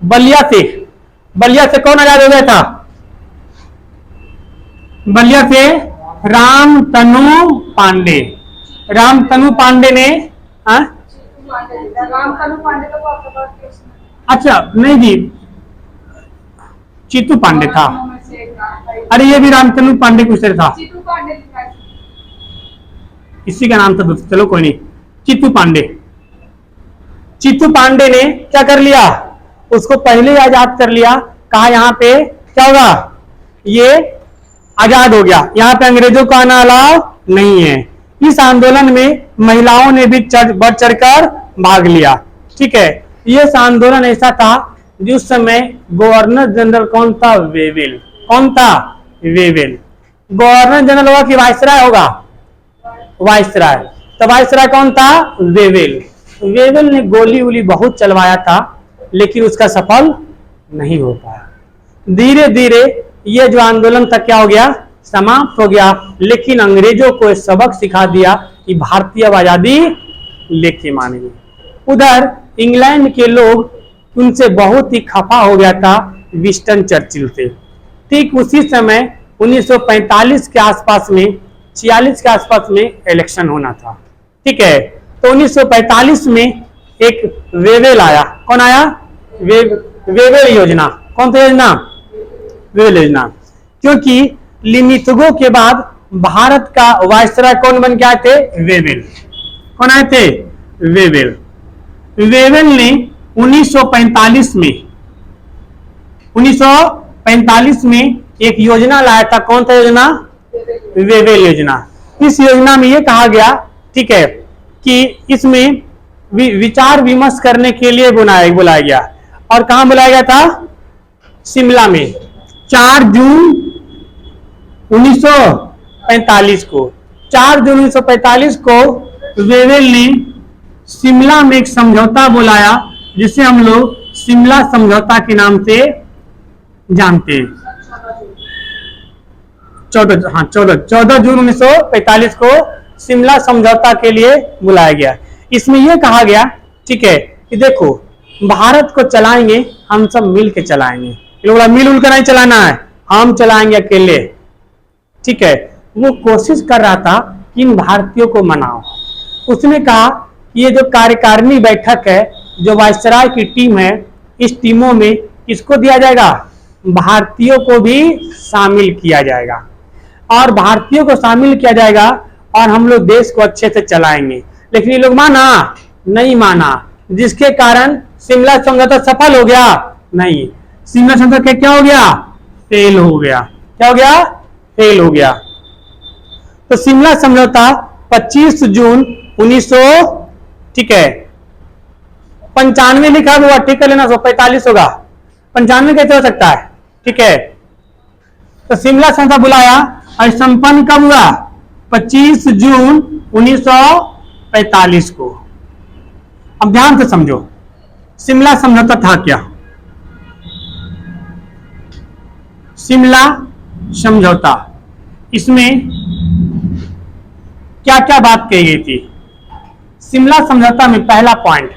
A: बलिया से कौन आजाद हो गया था? बलिया से रामतनु पांडे। रामतनु पांडे ने,
B: रामतनु पांडे तो
A: अच्छा नहीं जी, चीतू पांडे था। अरे ये भी रामतनु पांडे कुछ था, इसी का नाम था, चलो कोई नहीं। चीतू पांडे ने क्या कर लिया? उसको पहले ही आजाद कर लिया। कहा यहाँ पे क्या होगा? ये आजाद हो गया, यहाँ पे अंग्रेजों का आना अलाउ नहीं है। इस आंदोलन में महिलाओं ने भी बढ़ चढ़कर भाग लिया, ठीक है। ये आंदोलन ऐसा था जिस समय गवर्नर जनरल कौन था? वेवेल। कौन था? वेवेल। गवर्नर जनरल होगा कि वाइसराय होगा? वाइसराय। तो वाइसराय कौन था? वेवेल। वेवेल ने गोली उली बहुत चलवाया था, लेकिन उसका सफल नहीं हो पाया। धीरे धीरे ये जो आंदोलन था क्या हो गया, समाप्त हो गया। लेकिन अंग्रेजों को एक सबक सिखा दिया कि भारतीय आजादी लेके मानेंगे। उधर इंग्लैंड के लोग उनसे बहुत ही खफा हो गया था विंस्टन चर्चिल से। ठीक उसी समय 1945 के आसपास में, 46 के आसपास में इलेक्शन होना था। ठीक है, तो 1945 में एक वेवेल आया। कौन आया? वेवेल योजना। कौन सी योजना? वेवेल योजना। क्योंकि लिमिथगो के बाद भारत का वायसराय कौन बन के आए थे? वेवेल। कौन आए थे? वेवेल। वेवेल ने 1945 में एक योजना लाया था। कौन सा योजना? वेवेल योजना। इस योजना में यह कहा गया, ठीक है, कि इसमें विचार विमर्श करने के लिए बुलाया गया। और कहां बुलाया गया था? शिमला में 4 जून 1945 को। 4 जून 1945 को वेवेल ने शिमला में एक समझौता बुलाया, जिसे हम लोग शिमला समझौता के नाम से जानते हैं। 14 जून 1945 को शिमला समझौता के लिए बुलाया गया। इसमें यह कहा गया, ठीक है, कि देखो भारत को चलाएंगे हम सब मिल के चलाएंगे। लोग मिलजुल कर नहीं चलाना है, हम चलाएंगे अकेले। ठीक है, वो कोशिश कर रहा था कि इन भारतीयों को मनाओ। उसने कहा कि ये जो कार्यकारिणी बैठक है, जो वायसराय की टीम है, इस टीमों में किसको दिया जाएगा? भारतीयों को भी शामिल किया जाएगा। और भारतीयों को शामिल किया जाएगा और हम लोग देश को अच्छे से चलाएंगे। लेकिन ये लोग माना नहीं माना, जिसके कारण शिमला समझौता सफल हो गया नहीं। शिमला समझौता क्या हो गया? फेल हो गया। क्या हो गया? फेल हो गया। तो शिमला समझौता 25 जून 1900, ठीक है, 95 लिखा हुआ, ठीक है, लेना 45 होगा। 95 कैसे हो सकता है? ठीक है, तो शिमला समझौता बुलाया और संपन्न कब हुआ? 25 जून 1945 को। अब ध्यान से समझो, शिमला समझौता था क्या? शिमला समझौता, इसमें क्या क्या बात कही गई थी? शिमला समझौता में पहला पॉइंट,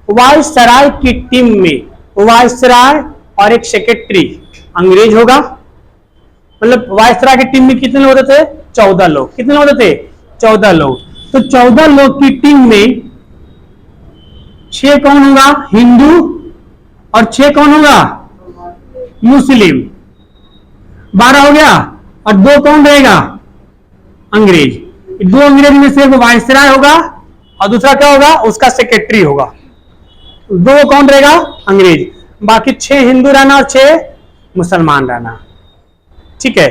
A: वायसराय की टीम में वायसराय और एक सेक्रेटरी अंग्रेज होगा। मतलब वायसराय की टीम में कितने लोग होते थे? 14 लोग। कितने लोग होते थे? 14 लोग। तो 14 लोग की टीम में 6 कौन होगा? हिंदू, और 6 कौन होगा? मुस्लिम। 12 हो गया। और 2 कौन रहेगा? अंग्रेज। 2 अंग्रेज में से एक वायसराय होगा और दूसरा क्या होगा? उसका सेक्रेटरी होगा। 2 कौन रहेगा? अंग्रेज। बाकी 6 हिंदू रहना और 6 मुसलमान रहना। ठीक है,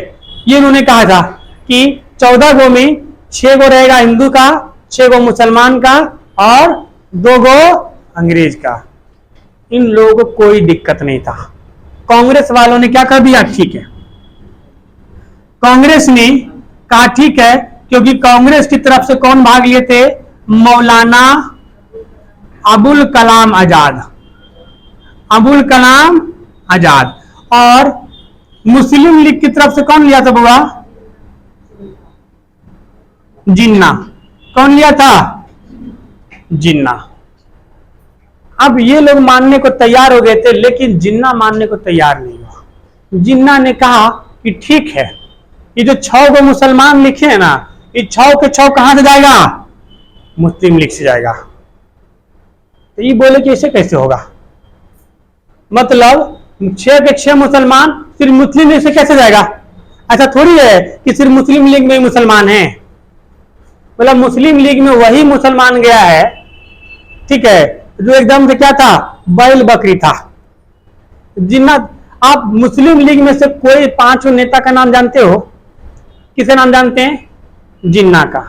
A: ये उन्होंने कहा था कि 14 गो में 6 गो रहेगा हिंदू का, 6 गो मुसलमान का और 2 गो अंग्रेज का। इन लोगों को कोई दिक्कत नहीं था। कांग्रेस वालों ने क्या कर दिया? ठीक है, कांग्रेस ने कहा ठीक है, क्योंकि कांग्रेस की तरफ से कौन भाग लिए थे? मौलाना अबुल कलाम आजाद। अबुल कलाम आजाद। और मुस्लिम लीग की तरफ से कौन लिया था बाबा? जिन्ना। कौन लिया था? जिन्ना। अब ये लोग मानने को तैयार हो गए थे, लेकिन जिन्ना मानने को तैयार नहीं हुआ। जिन्ना ने कहा कि ठीक है, ये जो 6 गो मुसलमान लिखे हैं ना, ये 6 के 6 कहां से जाएगा? मुस्लिम लीग से जाएगा। तो ये बोले कि ऐसे कैसे होगा? मतलब 6 के 6 मुसलमान सिर्फ मुस्लिम लीग से कैसे जाएगा? ऐसा थोड़ी है कि सिर्फ मुस्लिम लीग में ही मुसलमान है। मतलब मुस्लिम लीग में वही मुसलमान गया है, ठीक है, जो एकदम से क्या था? बैल बकरी था। जिन्ना, आप मुस्लिम लीग में से कोई 5 नेता का नाम जानते हो? किसे नाम जानते हैं? जिन्ना का।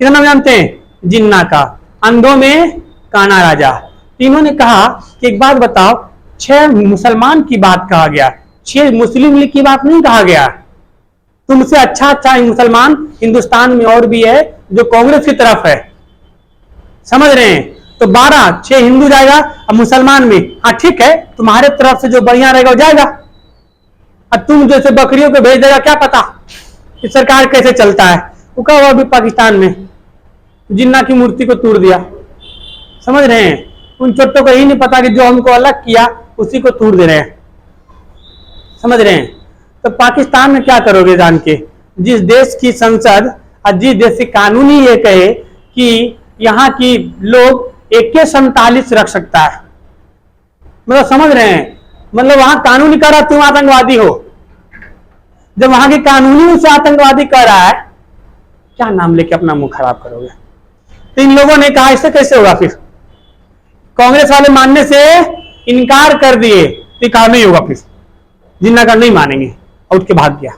A: किसे नाम जानते हैं? जिन्ना का। अंधों में काना राजा। तीनों ने कहा कि एक बात बताओ, 6 मुसलमान की बात कहा गया, 6 मुस्लिम लीग की बात नहीं कहा गया। तुमसे अच्छा मुसलमान हिंदुस्तान में और भी है जो कांग्रेस की तरफ है। समझ रहे हैं? तो 12, 6 हिंदू जाएगा और मुसलमान में, हाँ ठीक है, तुम्हारे तरफ से जो बढ़िया रहेगा वो जाएगा। अब तुम जैसे बकरियों को भेज देगा, क्या पता कि सरकार कैसे चलता है। वो क्या हुआ अभी पाकिस्तान में, जिन्ना की मूर्ति को तोड़ दिया। समझ रहे हैं? उन चोटों को ही नहीं पता कि जो हमको अलग किया उसी को तोड़ दे रहे हैं। समझ रहे हैं? तो पाकिस्तान में क्या करोगे जान के, जिस देश की संसद और जिस देश की कानून ही ये कहे कि यहाँ की लोग AK-47 रख सकता है, मतलब समझ रहे हैं, मतलब वहां कानूनी कह रहा तुम आतंकवादी हो, जब वहां के कानूनी उसे आतंकवादी कह रहा है, क्या नाम लेके अपना मुंह खराब करोगे? तो इन लोगों ने कहा इससे कैसे होगा, फिर कांग्रेस वाले मानने से इनकार कर दिए, तो कहा नहीं होगा, फिर जिन्ना का नहीं मानेंगे, उठ के भाग गया,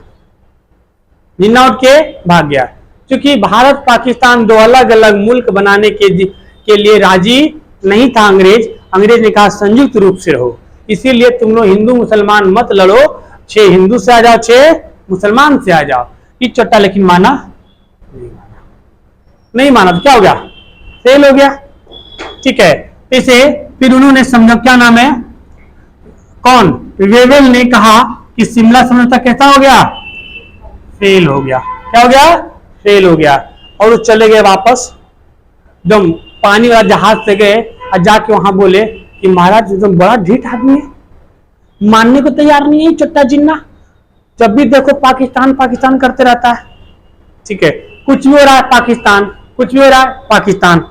A: जिन्ना उठ के भाग गया। क्योंकि भारत पाकिस्तान दो अलग अलग मुल्क बनाने के लिए राजी नहीं था अंग्रेज ने कहा संयुक्त रूप से रहो, इसीलिए तुम लोग हिंदू मुसलमान मत लड़ो, 6 हिंदू से आ जाओ, 6 मुसलमान से आ जाओ। ये चट्टा लेकिन माना नहीं माना तो क्या हो गया, फेल हो गया। ठीक है, इसे फिर उन्होंने समझा, क्या नाम है, कौन, वेवेल ने कहा कि शिमला समझौता कैसा हो गया, फेल हो गया। क्या हो गया, फेल हो गया। और वो चले गए वापस, एकदम पानी वाला जहाज से गए और जाके वहां बोले कि महाराज एकदम बड़ा ढीठ आदमी है, मानने को तैयार नहीं है चट्टा जिन्ना, जब भी देखो पाकिस्तान पाकिस्तान करते रहता है। ठीक है, कुछ भी हो रहा है पाकिस्तान, कुछ भी हो रहा है पाकिस्तान।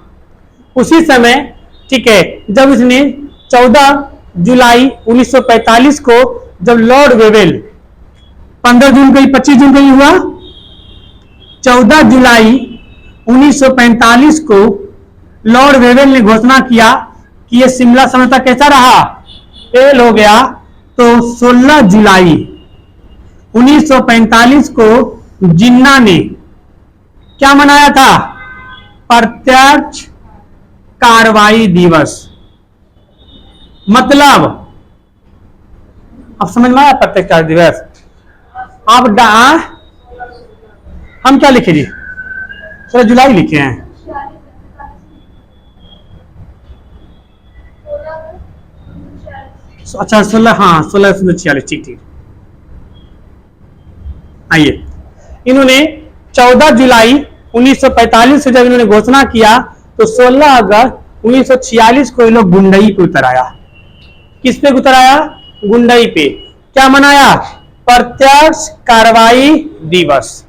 A: उसी समय ठीक है, जब इसने 14 जुलाई 1945 को जब लॉर्ड वेवेल, 15 जून को, 25 जून को ही हुआ, 14 जुलाई 1945 को लॉर्ड वेवेल ने घोषणा किया कि यह शिमला समझौता कैसा रहा, फेल हो गया। तो 16 जुलाई 1945 को जिन्ना ने क्या मनाया था, प्रत्यक्ष कार्रवाई दिवस। मतलब अब समझ में आया प्रत्यक्ष कार्रवाई दिवस। आप हम क्या लिखे जी, 16 जुलाई लिखे हैं, अच्छा 16, हाँ 1646, ठीक। आइए, इन्होंने 14 जुलाई 1945 से जब इन्होंने घोषणा किया तो 16 अगस्त 1946 को ये लोग गुंडई पे उतर आया। किस पे उतर आया, गुंडई पे। क्या मनाया, प्रत्यक्ष कार्रवाई दिवस।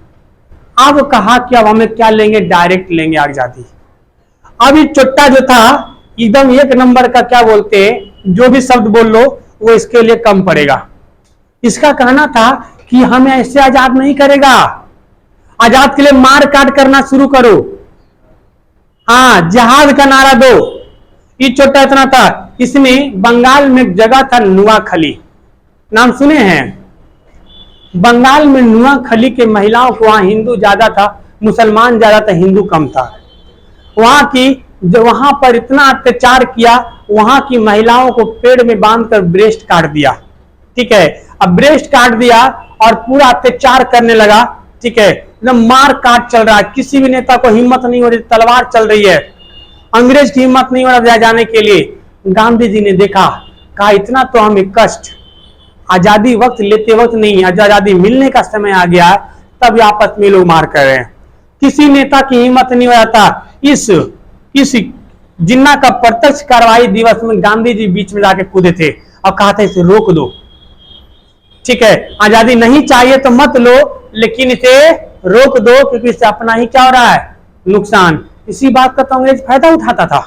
A: अब कहा कि अब हमें क्या लेंगे, डायरेक्ट लेंगे आजादी। अब ये चुट्टा जो था एकदम 1 नंबर का, क्या बोलते हैं, जो भी शब्द बोल लो वो इसके लिए कम पड़ेगा। इसका कहना था कि हमें ऐसे आजाद नहीं करेगा, आजाद के लिए मार काट करना शुरू करो, हाँ जिहाद का नारा दो। ये चोटा इतना था, इसमें बंगाल में एक जगह था नुआखली, नाम सुने हैं? बंगाल में नुआखली के महिलाओं को, वहां हिंदू ज्यादा था, मुसलमान ज्यादा था, हिंदू कम था। वहां की जो वहां पर इतना अत्याचार किया, वहां की महिलाओं को पेड़ में बांधकर ब्रेस्ट काट दिया। ठीक है, अब ब्रेस्ट काट दिया और पूरा अत्याचार करने लगा। ठीक है, एकदम मार काट चल रहा है, किसी भी नेता को हिम्मत नहीं हो रही, तलवार चल रही है, अंग्रेज की हिम्मत नहीं हो रहा जाने के लिए। गांधी जी ने देखा, कहा इतना तो हमें कष्ट आजादी वक्त लेते वक्त नहीं, आजादी मिलने का समय आ गया, तब आपस में लोग मार कर रहे हैं। किसी नेता की हिम्मत नहीं हो जाता। इस जिन्ना का प्रत्यक्ष कार्रवाई दिवस में गांधी जी बीच में जाके कूदे थे और कहा था इसे रोक दो। ठीक है, आजादी नहीं चाहिए तो मत लो, लेकिन इसे रोक दो, क्योंकि इससे अपना ही क्या हो रहा है, नुकसान। इसी बात का तो अंग्रेज फायदा उठाता था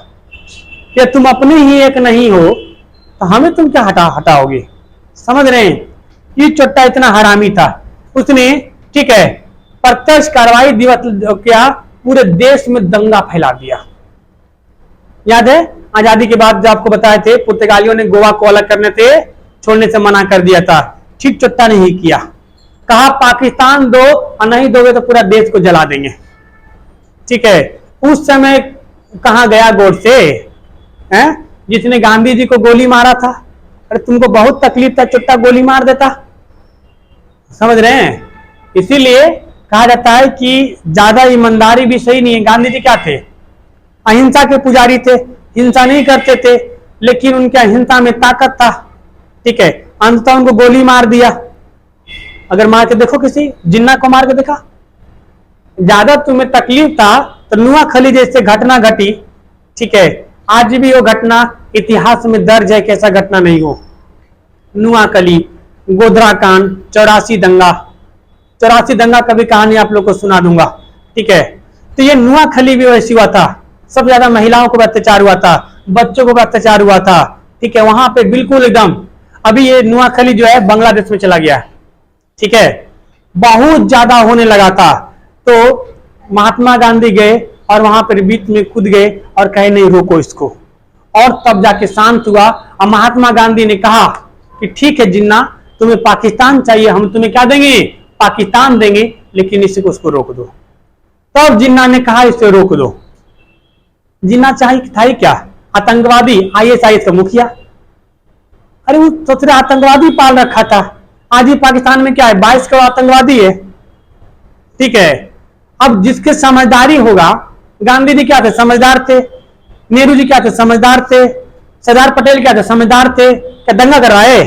A: कि तुम अपने ही एक नहीं हो तो हमें तुम क्या हटाओगे। समझ रहे हैं? ये चोट्टा इतना हरामी था, उसने ठीक है प्रत्यक्ष कार्रवाई दिवस क्या पूरे देश में दंगा फैला दिया। याद है आजादी के बाद जो आपको बताए थे, पुर्तगालियों ने गोवा को अलग करने से छोड़ने से मना कर दिया था, ठीक चोट्टा नहीं किया, कहा पाकिस्तान दो और नहीं दोगे तो पूरा देश को जला देंगे। ठीक है, उस समय कहां गया गोडसे, जिसने गांधी जी को गोली मारा था? अरे तुमको बहुत तकलीफ था, चुट्टा गोली मार देता। समझ रहे हैं? इसीलिए कहा जाता है कि ज्यादा ईमानदारी भी सही नहीं है। गांधी जी क्या थे, अहिंसा के पुजारी थे, हिंसा नहीं करते थे, लेकिन उनके अहिंसा में ताकत था। ठीक है, अंततः उनको गोली मार दिया। अगर मार के देखो, किसी जिन्ना को मार के देखा, ज्यादा तुम्हें तकलीफ था तो नुआखली जैसे घटना घटी। ठीक है, आज भी वो घटना इतिहास में दर्ज है कि ऐसा घटना नहीं हो। नुआखली, गोधरा कांड, 84 दंगा, 84 दंगा का भी कहानी आप लोग को सुना दूंगा। ठीक है, तो ये नुआखली भी वैसी हुआ था। सबसे ज्यादा महिलाओं को अत्याचार हुआ था, बच्चों को अत्याचार हुआ था। ठीक है, वहां पे बिल्कुल एकदम, अभी ये नुआखली जो है बांग्लादेश में चला गया है। ठीक है, बहुत ज्यादा होने लगा था, तो महात्मा गांधी गए और वहां पर बीच में कूद गए और कहे नहीं, रोको इसको, और तब जाके शांत हुआ। और महात्मा गांधी ने कहा कि ठीक है जिन्ना, तुम्हें पाकिस्तान चाहिए, हम तुम्हें क्या देंगे, पाकिस्तान देंगे, लेकिन इसी को उसको रोक दो। तब जिन्ना ने कहा इसे रोक दो। जिन्ना था ही क्या, आतंकवादी, ISIS का मुखिया। अरे वो सोच रहे आतंकवादी पाल रखा था, आज ही पाकिस्तान में क्या है, 22 का आतंकवादी है। ठीक है, अब जिसके समझदारी होगा, गांधी जी क्या थे, समझदार थे। नेहरू जी क्या थे, समझदार थे। सरदार पटेल क्या थे, समझदार थे। क्या दंगा करवाए?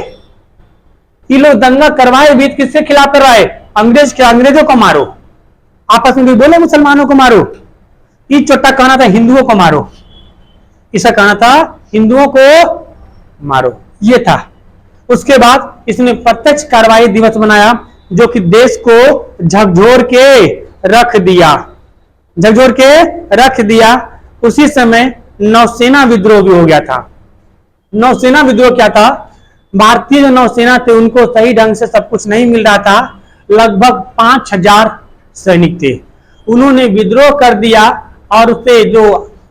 A: ये लोग दंगा करवाए भी, किसके खिलाफ करवाए, अंग्रेजों को मारो। आपस में भी बोले मुसलमानों को मारो। ये चोटा कहना था हिंदुओं को मारो, इसका कहना था हिंदुओं को मारो, ये था। उसके बाद इसने प्रत्यक्ष कार्रवाई दिवस बनाया, जो कि देश को झकझोर के रख दिया, झकझोर के रख दिया। उसी समय नौसेना विद्रोह भी हो गया था। नौसेना विद्रोह क्या था, भारतीय जो नौसेना थे उनको सही ढंग से सब कुछ नहीं मिल रहा था। लगभग 5000 सैनिक थे, उन्होंने विद्रोह कर दिया और उससे जो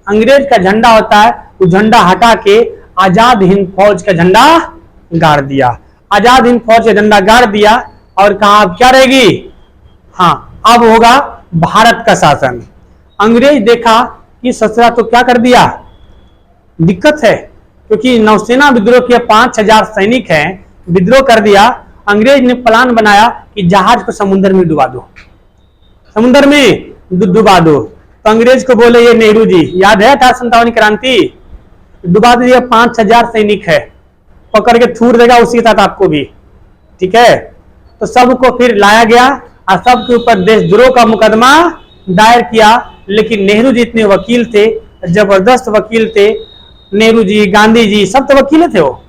A: अंग्रेज का झंडा होता है वो झंडा हटा के आजाद हिंद फौज का झंडा गाड़ दिया। आजाद हिंद फौज का झंडा गाड़ दिया और कहा अब क्या रहेगी, हाँ अब होगा भारत का शासन। अंग्रेज देखा कि ससुरा तो क्या कर दिया, दिक्कत है, क्योंकि नौसेना विद्रोह के 5000 सैनिक हैं, विद्रोह कर दिया। अंग्रेज ने प्लान बनाया कि जहाज को समुद्र में डुबा दो, समुद्र में डुबा दो। तो अंग्रेज को बोले ये नेहरू जी, याद है 1857 क्रांति, डुबा दिया। 5000 सैनिक है, पकड़ के थूर देगा उसी के साथ आपको भी। ठीक है, तो सबको फिर लाया गया और सबके ऊपर देशद्रोह का मुकदमा दायर किया। लेकिन नेहरू जी इतने वकील थे, जबरदस्त वकील थे, नेहरू जी, गांधी जी, सब तो वकील थे। वो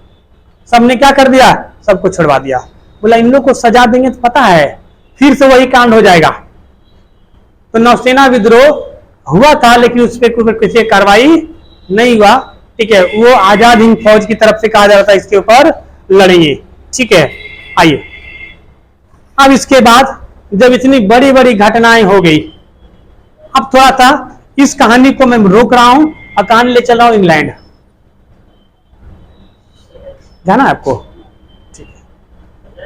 A: सबने क्या कर दिया, सबको छुड़वा दिया। बोला इन लोग को सजा देंगे तो पता है फिर से वही कांड हो जाएगा। तो नौसेना विद्रोह हुआ था, लेकिन उस पर किसी कार्रवाई नहीं हुआ। ठीक है, वो आजाद हिंद फौज की तरफ से कहा जा रहा था इसके ऊपर लड़ेंगे। ठीक है, आइए अब इसके बाद जब इतनी बड़ी बड़ी घटनाएं हो गई, अब थोड़ा सा इस कहानी को मैं रोक रहा हूं और कहानी ले चल रहा हूं इंग्लैंड। जाना है आपको? ठीक है,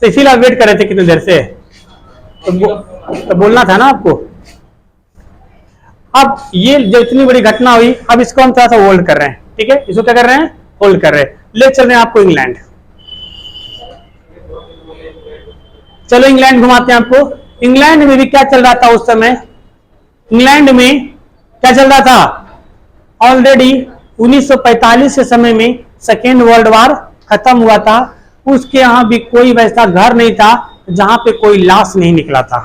A: तो इसीलिए आप वेट कर रहे थे कितनी देर से, तो बोलना था ना आपको। अब ये जो इतनी बड़ी घटना हुई, अब इसको हम थोड़ा सा होल्ड कर रहे हैं। ठीक है, इसको क्या कर रहे हैं, होल्ड कर रहे हैं। ले चल रहे हैं आपको इंग्लैंड। चलो इंग्लैंड घुमाते हैं आपको। इंग्लैंड में भी क्या चल रहा था उस समय, इंग्लैंड में क्या चल रहा था, ऑलरेडी 1945 के समय में सेकेंड वर्ल्ड वॉर खत्म हुआ था। उसके यहां भी कोई वैसा घर नहीं था जहां पे कोई लाश नहीं निकला था।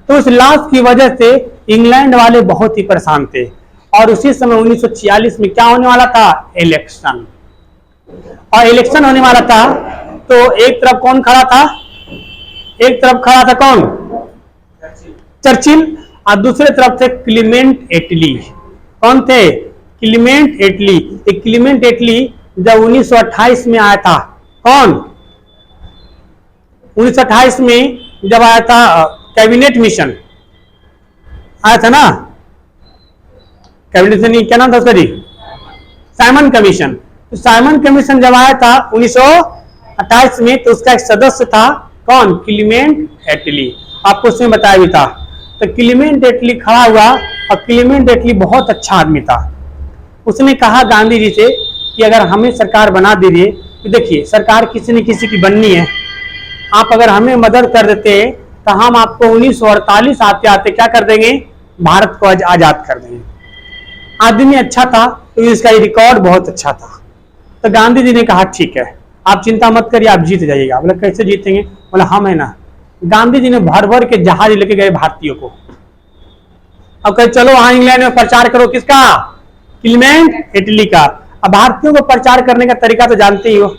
A: तो उस लाश की वजह से इंग्लैंड वाले बहुत ही परेशान थे। और उसी समय 1946 में क्या होने वाला था, इलेक्शन। और इलेक्शन होने वाला था, तो एक तरफ कौन खड़ा था, एक तरफ खड़ा था कौन, चर्चिल, और दूसरे तरफ थे क्लीमेंट एटली। कौन थे, क्लीमेंट एटली। क्लीमेंट एटली जब 1928 में आया था, कौन, 1928 में जब आया था कैबिनेट मिशन आया था ना, कैबिनेट मिशन क्या नाम था उसका जी, साइमन कमीशन। तो साइमन कमीशन जब आया था 1928 में, तो उसका एक सदस्य था कौन, क्लीमेंट एटली। आपको उसमें बताया भी था। तो क्लीमेंट एटली खड़ा हुआ, और क्लीमेंट एटली बहुत अच्छा आदमी था। उसने कहा गांधी जी से कि अगर हमें सरकार बना दीजिए, तो देखिए सरकार किसी न किसी की बननी है, आप अगर हमें मदद कर देते तो हम आपको 1948 आते आते क्या कर देंगे, भारत को आजाद कर देंगे। आदमी अच्छा था तो इसका रिकॉर्ड बहुत अच्छा था। तो गांधी जी ने कहा ठीक है, आप चिंता मत करिए, आप जीत जाइएगा। बोला कैसे जीतेंगे? बोला हम है ना। गांधी जी ने भर भर के जहाज लेके गए भारतीयों को। अब कहे चलो वहां इंग्लैंड में प्रचार करो, किसका? क्लीमेंट इटली का। अब भारतीयों को प्रचार करने का तरीका तो जानते ही हो,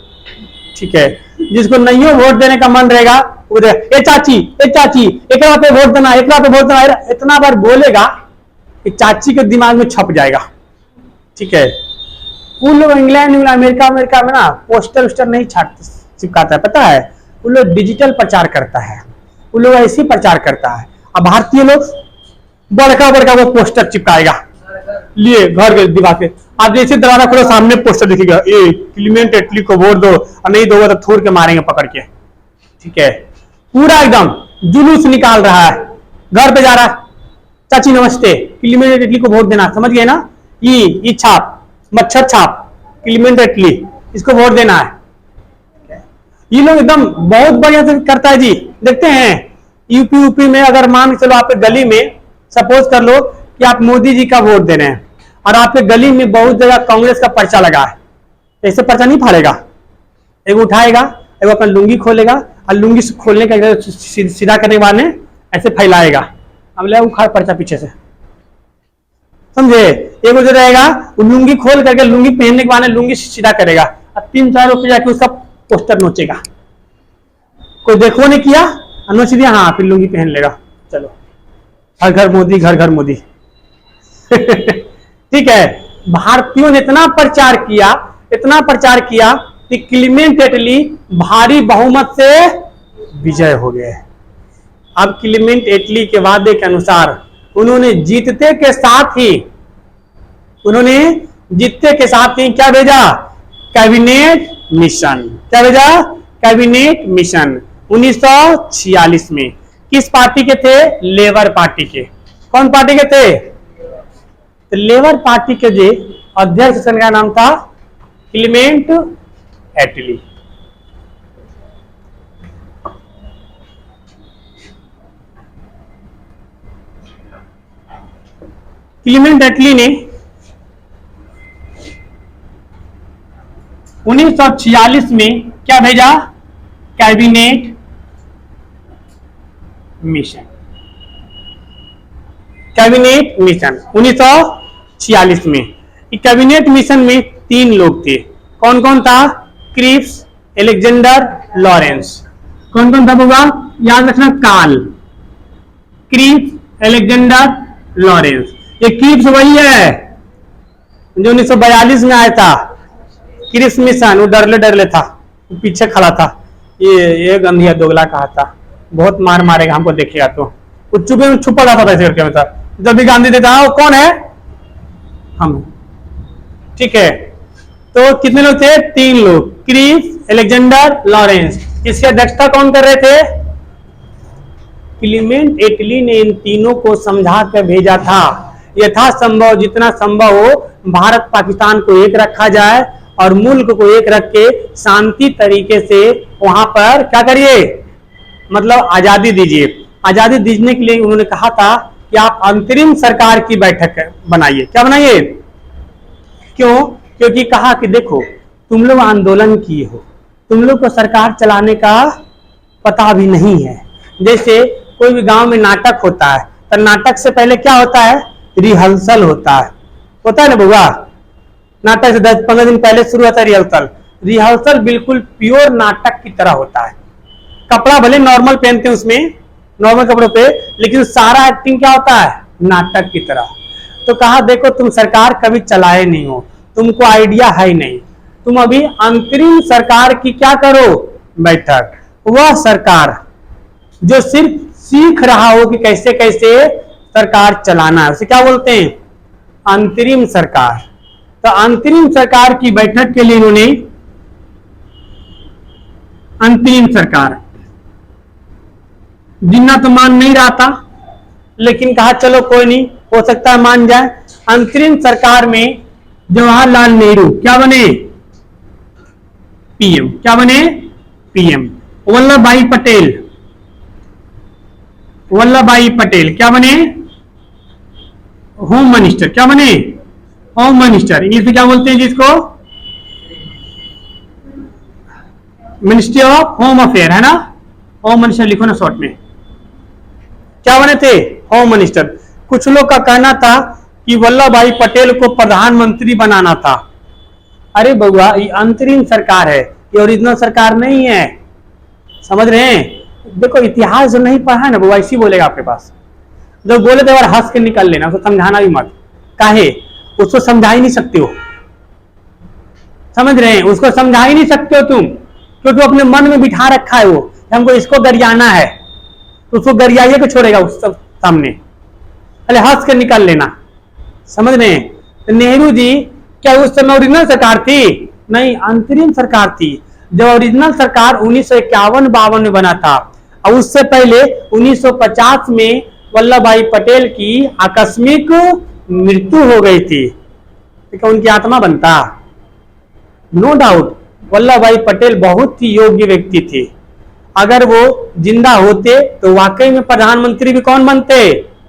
A: ठीक है। जिसको नहीं हो वोट देने का मन रहेगा वो ए चाची, ए चाची, एक पे वोट देना, एक पे वोट देना, इतना बार बोलेगा कि चाची के दिमाग में छप जाएगा, ठीक है। उन लोग इंग्लैंड, अमेरिका में ना पोस्टर वोस्टर नहीं चिपकाता है, पता है। उन लोग डिजिटल प्रचार करता है, उन लोग ऐसे प्रचार करता है। अब भारतीय लोग बड़का बड़का वो पोस्टर चिपकाएगा, लिए घर के दीवार पे। आप जैसे दरवाजा खोलो सामने पोस्टर दिखेगा, ए क्लीमेंट इटली को वोट दो, और नहीं दोगे तो थूर के मारेंगे पकड़ के, ठीक है। पूरा एकदम जुलूस निकाल रहा है, घर पे जा रहा है, चाची नमस्ते, क्लीमेंट इटली को वोट देना, समझ गए ना। ये छाप, मच्छर छाप, क्लीमेंट इटली, इसको वोट देना है। ये लोग एकदम बहुत बढ़िया से करता है जी। देखते हैं यूपी में, अगर मान के चलो आपके गली में, सपोज कर लो कि आप मोदी जी का वोट दे रहे हैं और आपके गली में बहुत जगह कांग्रेस का पर्चा लगा है, ऐसे पर्चा नहीं फाड़ेगा, एक उठाएगा, एक अपना लुंगी खोलेगा और लुंगी खोलने का सीधा करने के बाद में ऐसे फैलाएगा, अब ले उखाड़ पर्चा पीछे से, समझे। एक जो रहेगा वो लुंगी खोल करके लुंगी पहनने के बाद में लुंगी सीधा करेगा और 3-4 रुपये जाके उसका पोस्टर नोचेगा। कोई देखो नहीं किया, नोच दिया, हाँ फिर लुंगी पहन लेगा, चलो हर घर मोदी, घर घर मोदी। ठीक है। भारतीयों ने इतना प्रचार किया कि क्लीमेंट इटली भारी बहुमत से विजय हो गए। अब क्लीमेंट इटली के वादे के अनुसार उन्होंने जीतते के साथ ही क्या भेजा? Cabinet mission. क्या भेजा? कैबिनेट मिशन 1946 में। किस पार्टी के थे? लेबर पार्टी के। कौन पार्टी के थे? तो लेबर पार्टी के जो अध्यक्ष का नाम था क्लीमेंट इटली। क्लीमेंट इटली ने 1946 में क्या भेजा? Cabinet mission. कैबिनेट मिशन 1946 में। कैबिनेट मिशन में 3 लोग थे। कौन कौन था? Cripps, Alexander, Lawrence. कौन कौन था होगा? याद रखना, काल, क्रिप्स, अलेक्जेंडर, लॉरेंस। ये क्रिप्स वही है जो 1942 में आया था। क्रिप्स मिशन, वो डरले था, वो पीछे खड़ा था, ये गंधिया दोगला कहा था, बहुत मार मारेगा हमको देखेगा तो। वो चुपे में छुपा जाता था ऐसे करके था। जब भी गांधी देता है वो कौन है? हम, ठीक है। तो कितने लोग थे? 3 लोग, क्रिप्स, अलेक्जेंडर, लॉरेंस। इसकी अध्यक्षता कौन कर रहे थे? क्लीमेंट इटली ने इन तीनों को समझा कर भेजा था यथासंभव, जितना संभव हो भारत पाकिस्तान को एक रखा जाए और मुल्क को एक रख के शांति तरीके से वहां पर क्या करिए, मतलब आजादी दीजिए। आजादी दीजने के लिए उन्होंने कहा था कि आप अंतरिम सरकार की बैठक बनाइए। क्या बनाइए? क्यों? क्योंकि कहा कि देखो तुम लोग आंदोलन किए हो, तुम लोग को सरकार चलाने का पता भी नहीं है। जैसे कोई भी गांव में नाटक होता है तो नाटक से पहले क्या होता है? रिहर्सल होता है ना बुआ। नाटक से 10-15 दिन पहले शुरू होता है रिहर्सल। रिहर्सल बिल्कुल प्योर नाटक की तरह होता है। कपड़ा भले नॉर्मल पहनते हैं उसमें, नॉर्मल कपड़ों पे, लेकिन सारा एक्टिंग क्या होता है? नाटक की तरह। तो कहा देखो तुम सरकार कभी चलाए नहीं हो, तुमको आइडिया है ही नहीं, तुम अभी अंतरिम सरकार की क्या करो? बैठक। वह सरकार जो सिर्फ सीख रहा हो कि कैसे कैसे सरकार चलाना है, उसे क्या बोलते हैं? अंतरिम सरकार। तो अंतरिम सरकार की बैठक के लिए इन्होंने अंतरिम सरकार जिन्ना तो मान नहीं रहा था, लेकिन कहा चलो कोई नहीं, हो सकता है मान जाए। अंतरिम सरकार में जवाहरलाल नेहरू क्या बने? पीएम। क्या बने? पीएम। वल्लभ भाई पटेल वल्लभ भाई पटेल क्या बने? Home minister. क्या बने? Home minister. इंग्लिश में क्या बोलते हैं जिसको? मिनिस्ट्री ऑफ होम अफेयर, है ना? होम मिनिस्टर लिखो ना शॉर्ट में। क्या बने थे? Home minister. कुछ लोग का कहना था कि वल्लभ भाई पटेल को प्रधानमंत्री बनाना था। अरे बउआ, ये अंतरिम सरकार है, ये ओरिजिनल सरकार नहीं है, समझ रहे हैं? देखो, इतिहास जो नहीं पढ़ा है ना बउआ, इसी बोलेगा आपके पास। जब बोले तो यार हंस के निकल लेना, उसको समझाना भी मत। काहे? उसको समझा ही नहीं सकते हो, समझ रहे हैं? उसको समझा ही नहीं सकते हो तुम, क्योंकि तो अपने मन में बिठा रखा है वो, हमको इसको गरियाना है, तो उसको गरियाइए को छोड़ेगा उस सब सामने। अरे हंस के निकल लेना, समझ रहे हैं? तो नेहरू जी क्या उस समय ओरिजिनल सरकार थी? नहीं, अंतरिम सरकार थी। जब ओरिजिनल सरकार 1951-52 में बना था, और उससे पहले 1950 में वल्लभ भाई पटेल की आकस्मिक मृत्यु हो गई थी। तो उनकी आत्मा बनता? नो डाउट, वल्लभ भाई पटेल बहुत ही योग्य व्यक्ति थे। अगर वो जिंदा होते तो वाकई में प्रधानमंत्री भी कौन बनते?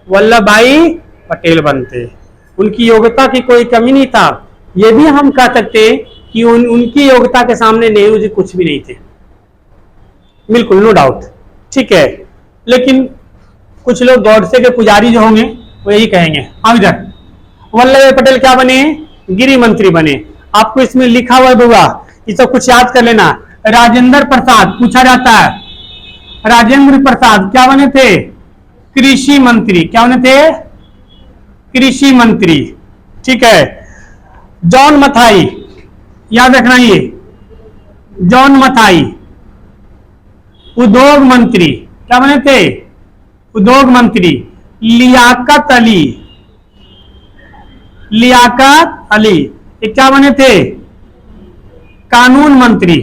A: वल्लभ भाई पटेल बनते। उनकी योग्यता की कोई कमी नहीं था। ये भी हम कह सकते कि उनकी योग्यता के सामने नेहरू जी कुछ भी नहीं थे, बिल्कुल नो डाउट, ठीक है। लेकिन कुछ लोग गॉडसे के पुजारी जो होंगे वो यही कहेंगे। अब इधर वल्लभ भाई पटेल क्या बने? गृह मंत्री बने। आपको इसमें लिखा हुआ है बउआ, ये सब कुछ याद कर लेना। राजेंद्र प्रसाद पूछा जाता है, राजेंद्र प्रसाद क्या बने थे? कृषि मंत्री। क्या बने थे? कृषि मंत्री, ठीक है। जॉन मथाई, याद रखना ये, जॉन मथाई उद्योग मंत्री। क्या बने थे? उद्योग मंत्री। लियाकत अली, लियाकत अली ये क्या बने थे? कानून मंत्री।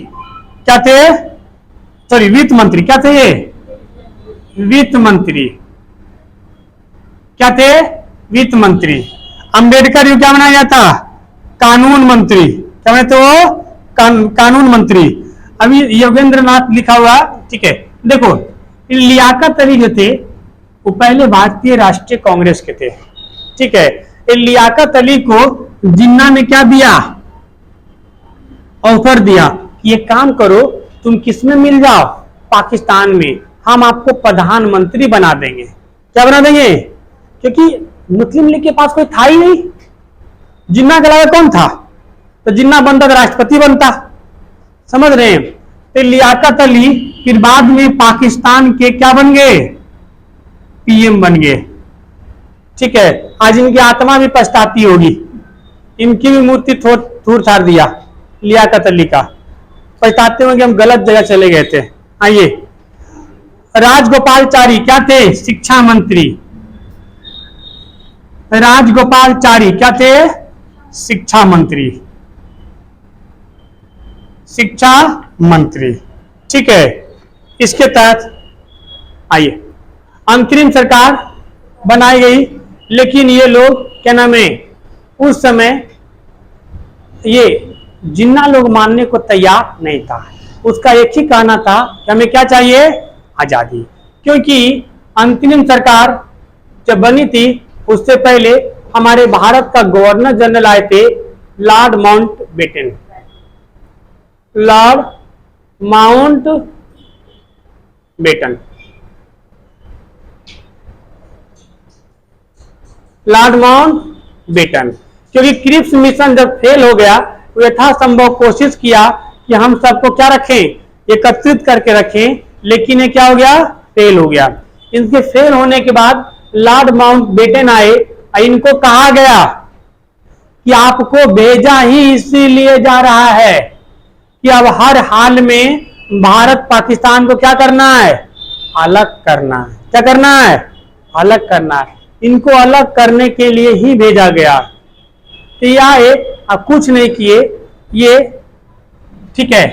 A: क्या थे? सॉरी, वित्त मंत्री। क्या थे ये? वित्त मंत्री। क्या थे? वित्त मंत्री। अंबेडकर को क्या बनाया गया था? कानून मंत्री। क्या बने थे वो? कानून मंत्री। अभी योगेंद्र नाथ लिखा हुआ, ठीक है। देखो, लियाकत अली जो थे वो पहले भारतीय राष्ट्रीय कांग्रेस के थे, ठीक है। लियाकत अली को जिन्ना ने क्या दिया? ऑफर दिया, ये काम करो, तुम किस में मिल जाओ? पाकिस्तान में, हम आपको प्रधानमंत्री बना देंगे। क्या बना देंगे? क्योंकि मुस्लिम लीग के पास कोई था ही नहीं, जिन्ना के अलावा कौन था? तो जिन्ना बनता तो राष्ट्रपति बनता, समझ रहे हैं? तो लियाकत अली फिर बाद में पाकिस्तान के क्या बन गए? पीएम बन गए, ठीक है। आज इनकी आत्मा भी पछताती होगी, इनकी भी मूर्ति थूर थार दिया लियाकत अली का, पछताते होंगे हम गलत जगह चले गए थे। आइए, राजगोपालचारी क्या थे? शिक्षा मंत्री। राजगोपालचारी क्या थे? शिक्षा मंत्री, शिक्षा मंत्री, ठीक है। इसके तहत आइए अंतरिम सरकार बनाई गई, लेकिन ये लोग क्या नाम है, उस समय ये जिन्ना लोग मानने को तैयार नहीं था। उसका एक ही कहना था कि हमें क्या चाहिए? आजादी। क्योंकि अंतरिम सरकार जब बनी थी उससे पहले हमारे भारत का गवर्नर जनरल आए थे Lord Mountbatten. Lord Mountbatten, Lord Mountbatten. क्योंकि क्रिप्स मिशन जब फेल हो गया तो यथासंभव कोशिश किया कि हम सबको क्या रखें? एकत्रित करके रखें, लेकिन ये क्या हो गया? फेल हो गया। इनके फेल होने के बाद लॉर्ड माउंटबेटन आए और इनको कहा गया कि आपको भेजा ही इसीलिए जा रहा है कि अब हर हाल में भारत पाकिस्तान को क्या करना है? अलग करना है। क्या करना है? अलग करना है। इनको अलग करने के लिए ही भेजा गया। तो ये अब कुछ नहीं किए ये, ठीक है।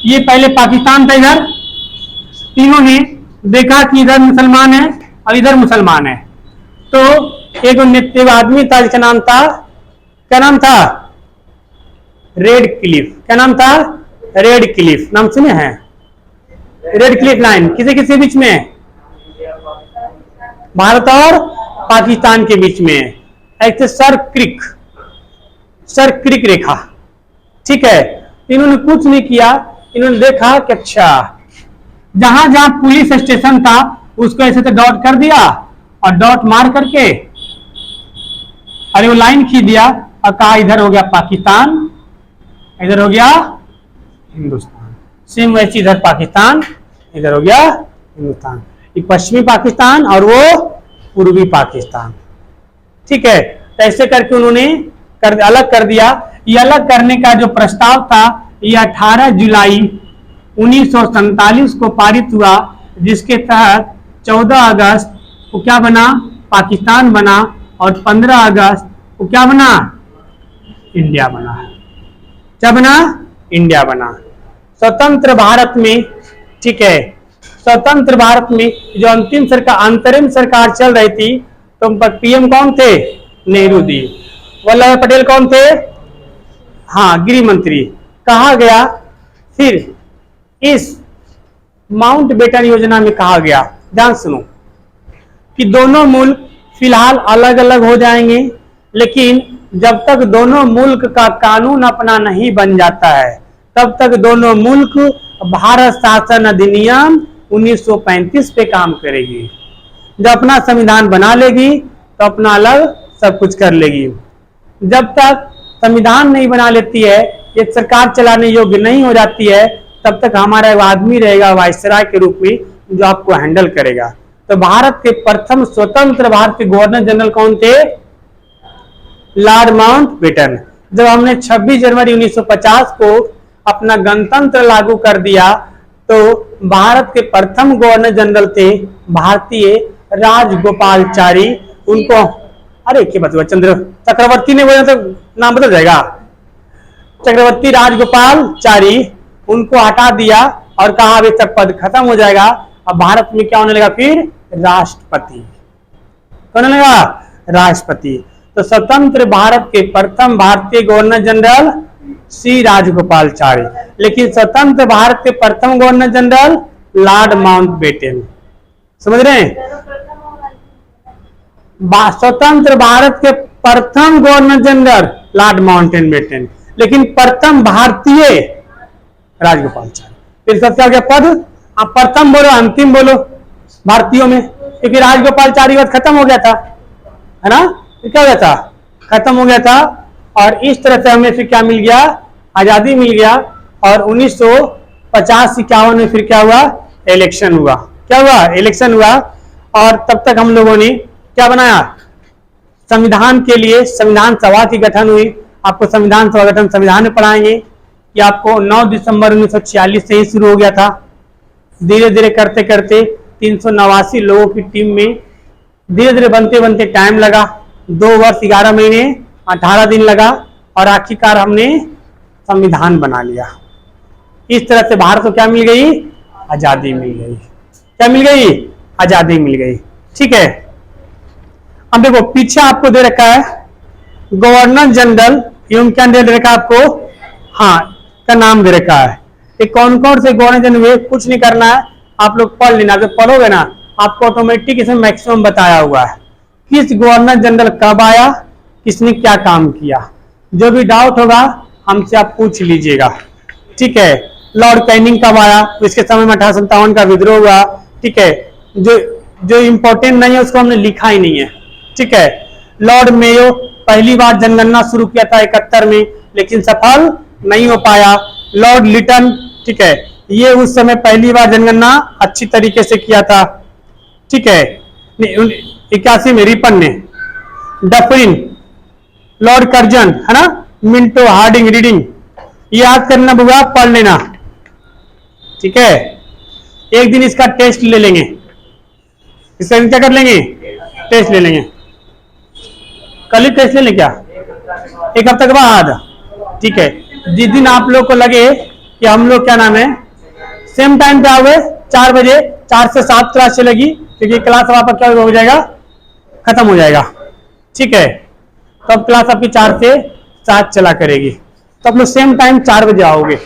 A: ये पहले पाकिस्तान था, इधर तीनों ने देखा कि इधर मुसलमान है और इधर मुसलमान है, तो एक आदमी था जिसका नाम था, क्या नाम था? Red Cliff. क्या नाम था? Red Cliff. नाम सुने हैं? रेड क्लिफ लाइन किसी किसी बीच में भारत और पाकिस्तान के बीच में है, एक सर क्रिक रेखा। ठीक है, इन्होंने कुछ नहीं किया, इन्होंने देखा कि अच्छा जहां जहां पुलिस स्टेशन था उसको ऐसे तो डॉट कर दिया और डॉट मार करके अरे वो लाइन खींच दिया और कहा इधर हो गया पाकिस्तान, इधर हो गया हिंदुस्तान। सेम वैसे इधर पाकिस्तान, इधर हो गया हिंदुस्तान। एक पश्चिमी पाकिस्तान और वो पूर्वी पाकिस्तान। ठीक है, तो ऐसे करके उन्होंने अलग कर दिया। ये अलग करने का जो प्रस्ताव था ये 18 जुलाई 1947 को पारित हुआ, जिसके तहत 14 अगस्त को क्या बना, पाकिस्तान बना, और 15 अगस्त को क्या बना, इंडिया बना। क्या बना, इंडिया बना। स्वतंत्र भारत में, ठीक है, स्वतंत्र भारत में जो अंतरिम सरकार चल रही थी, तो पीएम कौन थे, नेहरू जी। वल्लभ भाई पटेल कौन थे, हाँ, गृह मंत्री। कहा गया फिर इस माउंट बेटन योजना में कहा गया, ध्यान सुनो, कि दोनों मुल्क फिलहाल अलग अलग हो जाएंगे, लेकिन जब तक दोनों मुल्क का कानून अपना नहीं बन जाता है तब तक दोनों मुल्क भारत शासन अधिनियम 1935 पे काम करेगी। जब अपना संविधान बना लेगी तो अपना अलग सब कुछ कर लेगी। जब तक संविधान नहीं बना लेती है, एक सरकार चलाने योग्य नहीं हो जाती है, तब तक हमारा एक आदमी रहेगा वायसराय के रूप में जो आपको हैंडल करेगा। तो भारत के प्रथम स्वतंत्र भारत के गवर्नर जनरल कौन थे, लॉर्ड माउंट बेटन। जब हमने 26 जनवरी 1950 को अपना गणतंत्र लागू कर दिया तो भारत के प्रथम गवर्नर जनरल थे भारतीय राजगोपालचारी। उनको अरे क्या बता, चंद्र चक्रवर्ती ने बोला तो नाम बदल जाएगा, चक्रवर्ती राजगोपालचारी, उनको हटा दिया और कहा अभी तक पद खत्म हो जाएगा। अब भारत में क्या होने लगा, फिर राष्ट्रपति। कौन होने लगा, राष्ट्रपति। तो स्वतंत्र भारत के प्रथम भारतीय गवर्नर जनरल सी राजगोपालचारी, लेकिन स्वतंत्र भारत के प्रथम गवर्नर जनरल लॉर्ड माउंटबेटन। समझ रहे हैं, स्वतंत्र भारत के प्रथम गवर्नर जनरल लॉर्ड माउंटबेटन, लेकिन प्रथम भारतीय राजगोपालचारी। फिर सबसे आगे पद, आप प्रथम बोलो अंतिम बोलो भारतीयों में, क्योंकि राजगोपालचारी वक्त खत्म हो गया था, है ना, क्या हो गया था, खत्म हो गया था। और इस तरह से हमें फिर क्या मिल गया, आजादी मिल गया। और 1950-51 में फिर क्या हुआ, इलेक्शन हुआ। क्या हुआ, इलेक्शन हुआ। और तब तक हम लोगों ने क्या बनाया, संविधान के लिए संविधान सभा की गठन हुई। आपको संविधान सभा गठन संविधान में पढ़ाएंगे कि आपको 9 दिसंबर 1946 से ही शुरू हो गया था। धीरे धीरे करते करते 389 लोगों की टीम में धीरे धीरे बनते बनते टाइम लगा, 2 वर्ष 11 महीने 18 दिन लगा, और आखिरकार हमने संविधान बना लिया। इस तरह से भारत को क्या मिल गई, आजादी मिल गई। क्या मिल गई, आजादी मिल गई। ठीक है, अब देखो पीछे आपको दे रखा है गवर्नर जनरल एवं क्या दे रखा है आपको, हाँ, का नाम दे रखा है। ये कौन कौन से गवर्नर जनरल हुए, कुछ नहीं करना है, आप लोग पढ़ लेना। जब पढ़ोगे ना आपको ऑटोमेटिक इसमें मैक्सिमम बताया हुआ है किस गवर्नर जनरल कब आया, किसने क्या काम किया। जो भी डाउट होगा हमसे आप पूछ लीजिएगा। ठीक है, लॉर्ड कैनिंग कब आया, इसके समय में 1857 का विद्रोह हुआ। ठीक है, जो इंपॉर्टेंट नहीं है उसको हमने लिखा ही नहीं है। ठीक है, लॉर्ड मेयो पहली बार जनगणना शुरू किया था 71 में, लेकिन सफल नहीं हो पाया। लॉर्ड लिटन, ठीक है, ये उस समय पहली बार जनगणना अच्छी तरीके से किया था। ठीक है, 81 में रिपन ने, डफरिन, लॉर्ड कर्जन, है ना, मिंटो, हार्डिंग, रीडिंग, याद करना बुआ, पढ़ लेना। ठीक है, एक दिन इसका टेस्ट ले लेंगे, इसका क्या कर लेंगे, टेस्ट ले लेंगे। कल ही टेस्ट ले लें क्या, एक हफ्ते के बाद। ठीक है, जिस दिन आप लोग को लगे कि हम लोग क्या नाम है सेम टाइम पे आओगे 4 बजे, 4 से 7 क्लास चलेगी, क्योंकि क्लास आपका क्या हो जाएगा, खत्म हो जाएगा। ठीक है, तो अब क्लास आपकी 4 से 7 चला करेगी, तो आप लोग सेम टाइम 4 बजे आओगे।